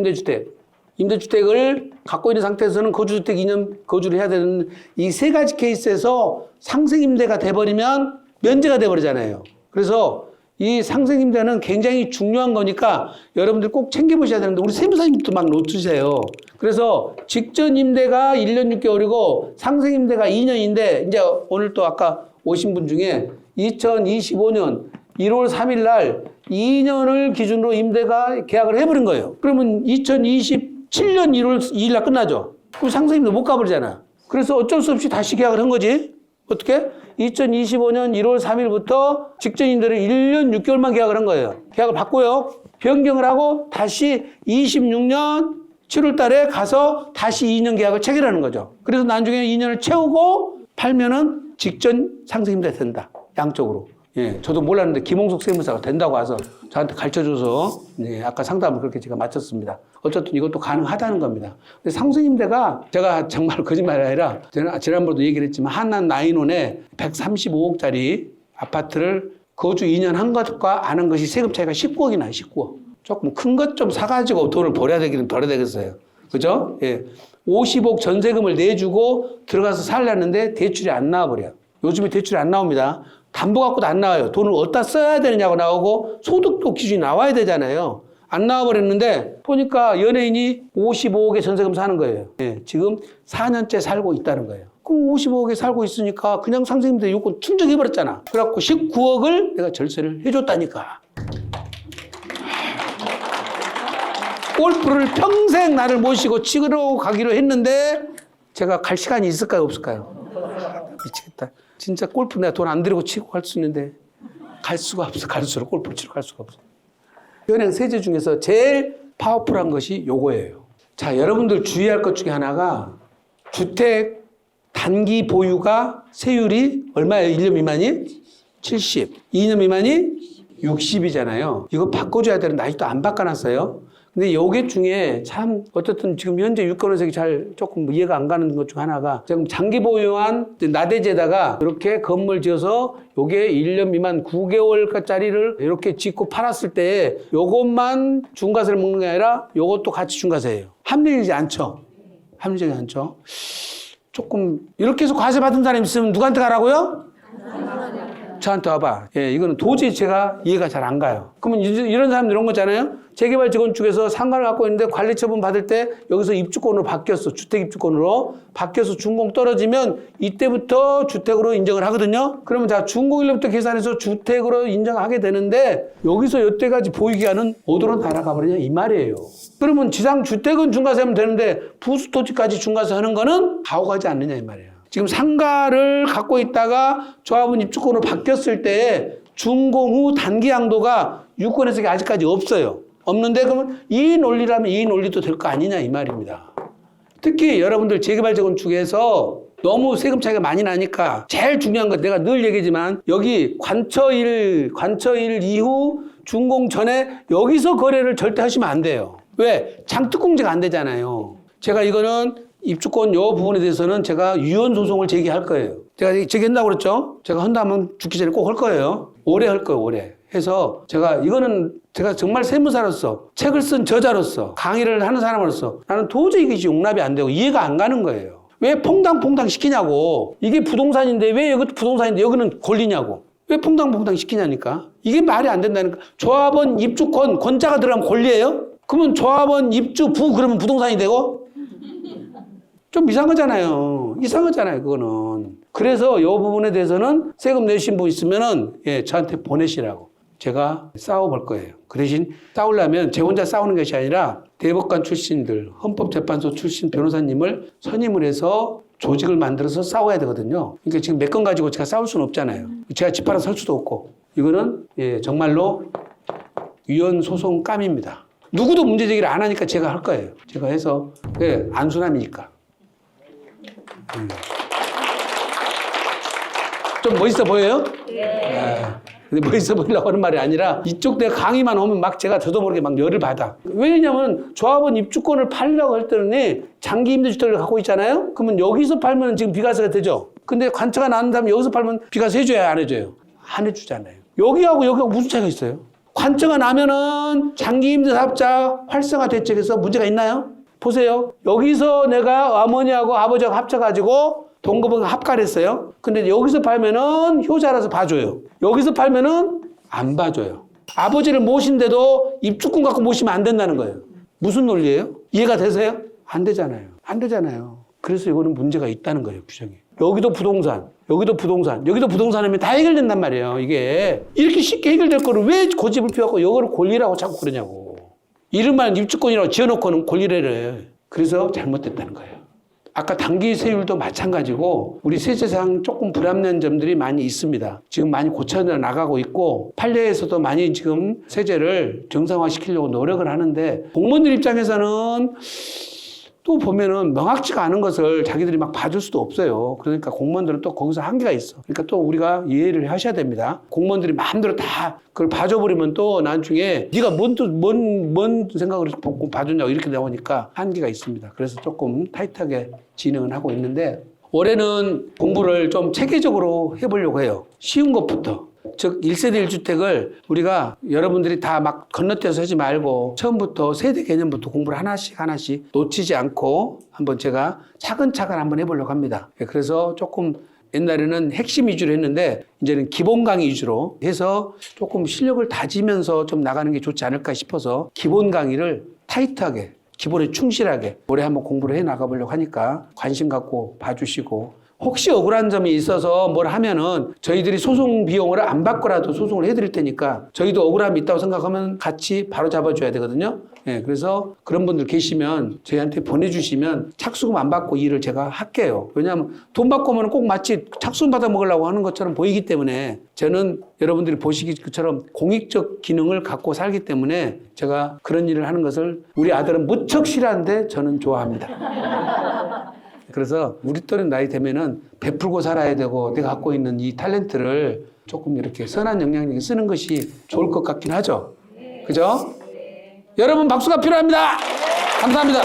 Speaker 2: 임대주택을 갖고 있는 상태에서는 거주주택 2년 거주를 해야 되는 이 세 가지 케이스에서 상생임대가 돼버리면 면제가 돼버리잖아요. 그래서 이 상생임대는 굉장히 중요한 거니까 여러분들 꼭 챙겨보셔야 되는데 우리 세무사님도 막 놓치세요. 그래서 직전 임대가 1년 6개월이고 상생임대가 2년인데 이제 오늘 또 아까 오신 분 중에 2025년 1월 3일 날 2년을 기준으로 임대가 계약을 해버린 거예요. 그러면 2027년 1월 2일 날 끝나죠. 그럼 상생임대 못 가버리잖아. 그래서 어쩔 수 없이 다시 계약을 한 거지. 어떻게? 2025년 1월 3일부터 직전 임대를 1년 6개월만 계약을 한 거예요. 계약을 받고요. 변경을 하고 다시 26년 7월 달에 가서 다시 2년 계약을 체결하는 거죠. 그래서 나중에 2년을 채우고 팔면은 직전 상생임대 된다. 양쪽으로. 저도 몰랐는데 김홍석 세무사가 된다고 와서 저한테 가르쳐줘서 아까 상담을 그렇게 제가 마쳤습니다. 어쨌든 이것도 가능하다는 겁니다. 근데 상생임대가 제가 정말 거짓말이 아니라 지난번에도 얘기를 했지만 한남 나인원에 135억짜리 아파트를 거주 2년 한 것과 안 한 것이 세금 차이가 19억이 나요. 19억. 조금 큰 것 좀 사가지고 돈을 벌어야 되기는 벌어야 되겠어요. 그죠? 50억 전세금을 내주고 들어가서 살려는데 대출이 안 나와버려요. 요즘에 대출이 안 나옵니다. 담보 갖고도 안 나와요. 돈을 어디다 써야 되느냐고 나오고 소득도 기준이 나와야 되잖아요. 안 나와버렸는데 보니까 연예인이 55억에 전세금 사는 거예요. 지금 4년째 살고 있다는 거예요. 그럼 55억에 살고 있으니까 그냥 상생임대 요건 충족해버렸잖아. 그래갖고 19억을 내가 절세를 해줬다니까. 골프를 평생 나를 모시고 치러 가기로 했는데 제가 갈 시간이 있을까요? 없을까요? 미치겠다. 진짜 골프 내가 돈 안 들이고 치고 갈 수 있는데 갈 수가 없어. 갈수록 골프를 치러 갈 수가 없어. 현행 세제 중에서 제일 파워풀한 것이 요거예요. 자, 여러분들 주의할 것 중에 하나가 주택 단기 보유가 세율이 얼마예요? 1년 미만이? 70. 2년 미만이? 60이잖아요. 이거 바꿔줘야 되는데 아직도 안 바꿔놨어요. 근데 요게 중에 참 어쨌든 지금 현재 유권원색이 잘 조금 이해가 안 가는 것 중 하나가 지금 장기 보유한 나대지에다가 이렇게 건물 지어서 요게 1년 미만 9개월짜리를 이렇게 짓고 팔았을 때 요것만 중과세를 먹는 게 아니라 요것도 같이 중과세예요. 합리적이지 않죠? 합리적이지 않죠? 조금 이렇게 해서 과세 받은 사람 있으면 누구한테 가라고요? 저한테 와봐. 이거는 도저히 제가 이해가 잘 안 가요. 그러면 이런 사람들 이런 거잖아요. 재개발 재건축에서 상가를 갖고 있는데 관리 처분 받을 때 여기서 입주권으로 바뀌었어. 주택 입주권으로 바뀌어서 준공 떨어지면 이때부터 주택으로 인정을 하거든요. 그러면 자 준공일로부터 계산해서 주택으로 인정하게 되는데 여기서 여태까지 보유기한은 어디로 날아가 버리냐 이 말이에요. 그러면 지상 주택은 중과세 하면 되는데 부수 토지까지 중과세 하는 거는 가오가지 않느냐 이 말이에요. 지금 상가를 갖고 있다가 조합원 입주권으로 바뀌었을 때 준공 후 단기 양도가 유권 해석이 아직까지 없어요. 없는데 그러면 이 논리라면 이 논리도 될 거 아니냐 이 말입니다. 특히 여러분들 재개발 재건축에서 너무 세금 차이가 많이 나니까 제일 중요한 건 내가 늘 얘기지만 여기 관처일 이후 준공 전에 여기서 거래를 절대 하시면 안 돼요. 왜? 장특공제가 안 되잖아요. 제가 이거는 입주권 요 부분에 대해서는 제가 유언 소송을 제기할 거예요. 제가 제기한다고 그랬죠? 제가 한다면 죽기 전에 꼭 할 거예요. 올해 할 거예요, 올해. 해서 제가 정말 세무사로서 책을 쓴 저자로서 강의를 하는 사람으로서 나는 도저히 이것이 용납이 안 되고 이해가 안 가는 거예요. 왜 퐁당퐁당 시키냐고. 이게 부동산인데 왜 여기도 부동산인데 여기는 권리냐고. 왜 퐁당퐁당 시키냐니까. 이게 말이 안 된다니까. 조합원 입주권 권자가 들어가면 권리예요? 그러면 조합원 입주부 그러면 부동산이 되고? 좀 이상하잖아요. 이상하잖아요, 그거는. 그래서 이 부분에 대해서는 세금 내신 분 있으면은, 예, 저한테 보내시라고. 제가 싸워볼 거예요. 그 대신 싸우려면 제 혼자 싸우는 것이 아니라 대법관 출신들, 헌법재판소 출신 변호사님을 선임을 해서 조직을 만들어서 싸워야 되거든요. 그러니까 지금 몇 건 가지고 제가 싸울 수는 없잖아요. 제가 집 하나 설 수도 없고. 이거는, 예, 정말로 위헌 소송감입니다. 누구도 문제 제기를 안 하니까 제가 할 거예요. 제가 해서, 예, 안수남이니까. 좀 멋있어 보여요? 네. 근데 멋있어 보이려고 하는 말이 아니라 이쪽 내가 강의만 오면 막 제가 저도 모르게 막 열을 받아. 왜냐면 조합원 입주권을 팔려고 할 때는 장기 임대주택을 갖고 있잖아요? 그러면 여기서 팔면 지금 비과세가 되죠? 근데 관처가 나는 다음에 여기서 팔면 비과세 해줘야 안 해줘요? 안 해주잖아요. 여기하고 무슨 차이가 있어요? 관처가 나면은 장기 임대사업자 활성화 대책에서 문제가 있나요? 보세요. 여기서 내가 어머니하고 아버지하고 합쳐가지고 동거분 합가했어요. 근데 여기서 팔면은 효자라서 봐줘요. 여기서 팔면은 안 봐줘요. 아버지를 모신데도 입주권 갖고 모시면 안 된다는 거예요. 무슨 논리예요? 이해가 되세요? 안 되잖아요. 안 되잖아요. 그래서 이거는 문제가 있다는 거예요, 규정이. 여기도 부동산, 여기도 부동산, 여기도 부동산 하면 다 해결된단 말이에요. 이게 이렇게 쉽게 해결될 거를 왜 고집을 피워갖고 이거를 권리라고 자꾸 그러냐고. 이름만 입주권이라고 지어놓고는 권리래래. 그래서 잘못됐다는 거예요. 아까 단기 세율도 마찬가지고 우리 세제상 조금 불합리한 점들이 많이 있습니다. 지금 많이 고쳐 나가고 있고 판례에서도 많이 지금 세제를 정상화시키려고 노력을 하는데 공무원들 입장에서는 또 보면은 명확치가 않은 것을 자기들이 막 봐줄 수도 없어요. 그러니까 공무원들은 또 거기서 한계가 있어. 그러니까 또 우리가 이해를 하셔야 됩니다. 공무원들이 마음대로 다 그걸 봐줘버리면 또 나중에 네가 뭔 생각으로 봐줬냐고 이렇게 나오니까 한계가 있습니다. 그래서 조금 타이트하게 진행을 하고 있는데 올해는 공부를 좀 체계적으로 해보려고 해요. 쉬운 것부터. 즉 1세대 1주택을 우리가 여러분들이 다 막 건너뛰어서 하지 말고 처음부터 세대 개념부터 공부를 하나씩 놓치지 않고 한번 제가 차근차근 한번 해보려고 합니다. 그래서 조금 옛날에는 핵심 위주로 했는데 이제는 기본 강의 위주로 해서 조금 실력을 다지면서 좀 나가는 게 좋지 않을까 싶어서 기본 강의를 타이트하게 기본에 충실하게 올해 한번 공부를 해 나가보려고 하니까 관심 갖고 봐주시고 혹시 억울한 점이 있어서 뭘 하면은 저희들이 소송 비용을 안 받고라도 소송을 해드릴 테니까 저희도 억울함이 있다고 생각하면 같이 바로 잡아줘야 되거든요. 예, 그래서 그런 분들 계시면 저희한테 보내주시면 착수금 안 받고 일을 제가 할게요. 왜냐하면 돈 받고 오면 꼭 마치 착수금 받아 먹으려고 하는 것처럼 보이기 때문에 저는 여러분들이 보시기처럼 공익적 기능을 갖고 살기 때문에 제가 그런 일을 하는 것을 우리 아들은 무척 싫어하는데 저는 좋아합니다. 그래서 우리 또래 나이 되면은 베풀고 살아야 되고 내가 갖고 있는 이 탤런트를 조금 이렇게 선한 영향력에 쓰는 것이 좋을 것 같긴 하죠. 그죠? 여러분 박수가 필요합니다. 감사합니다.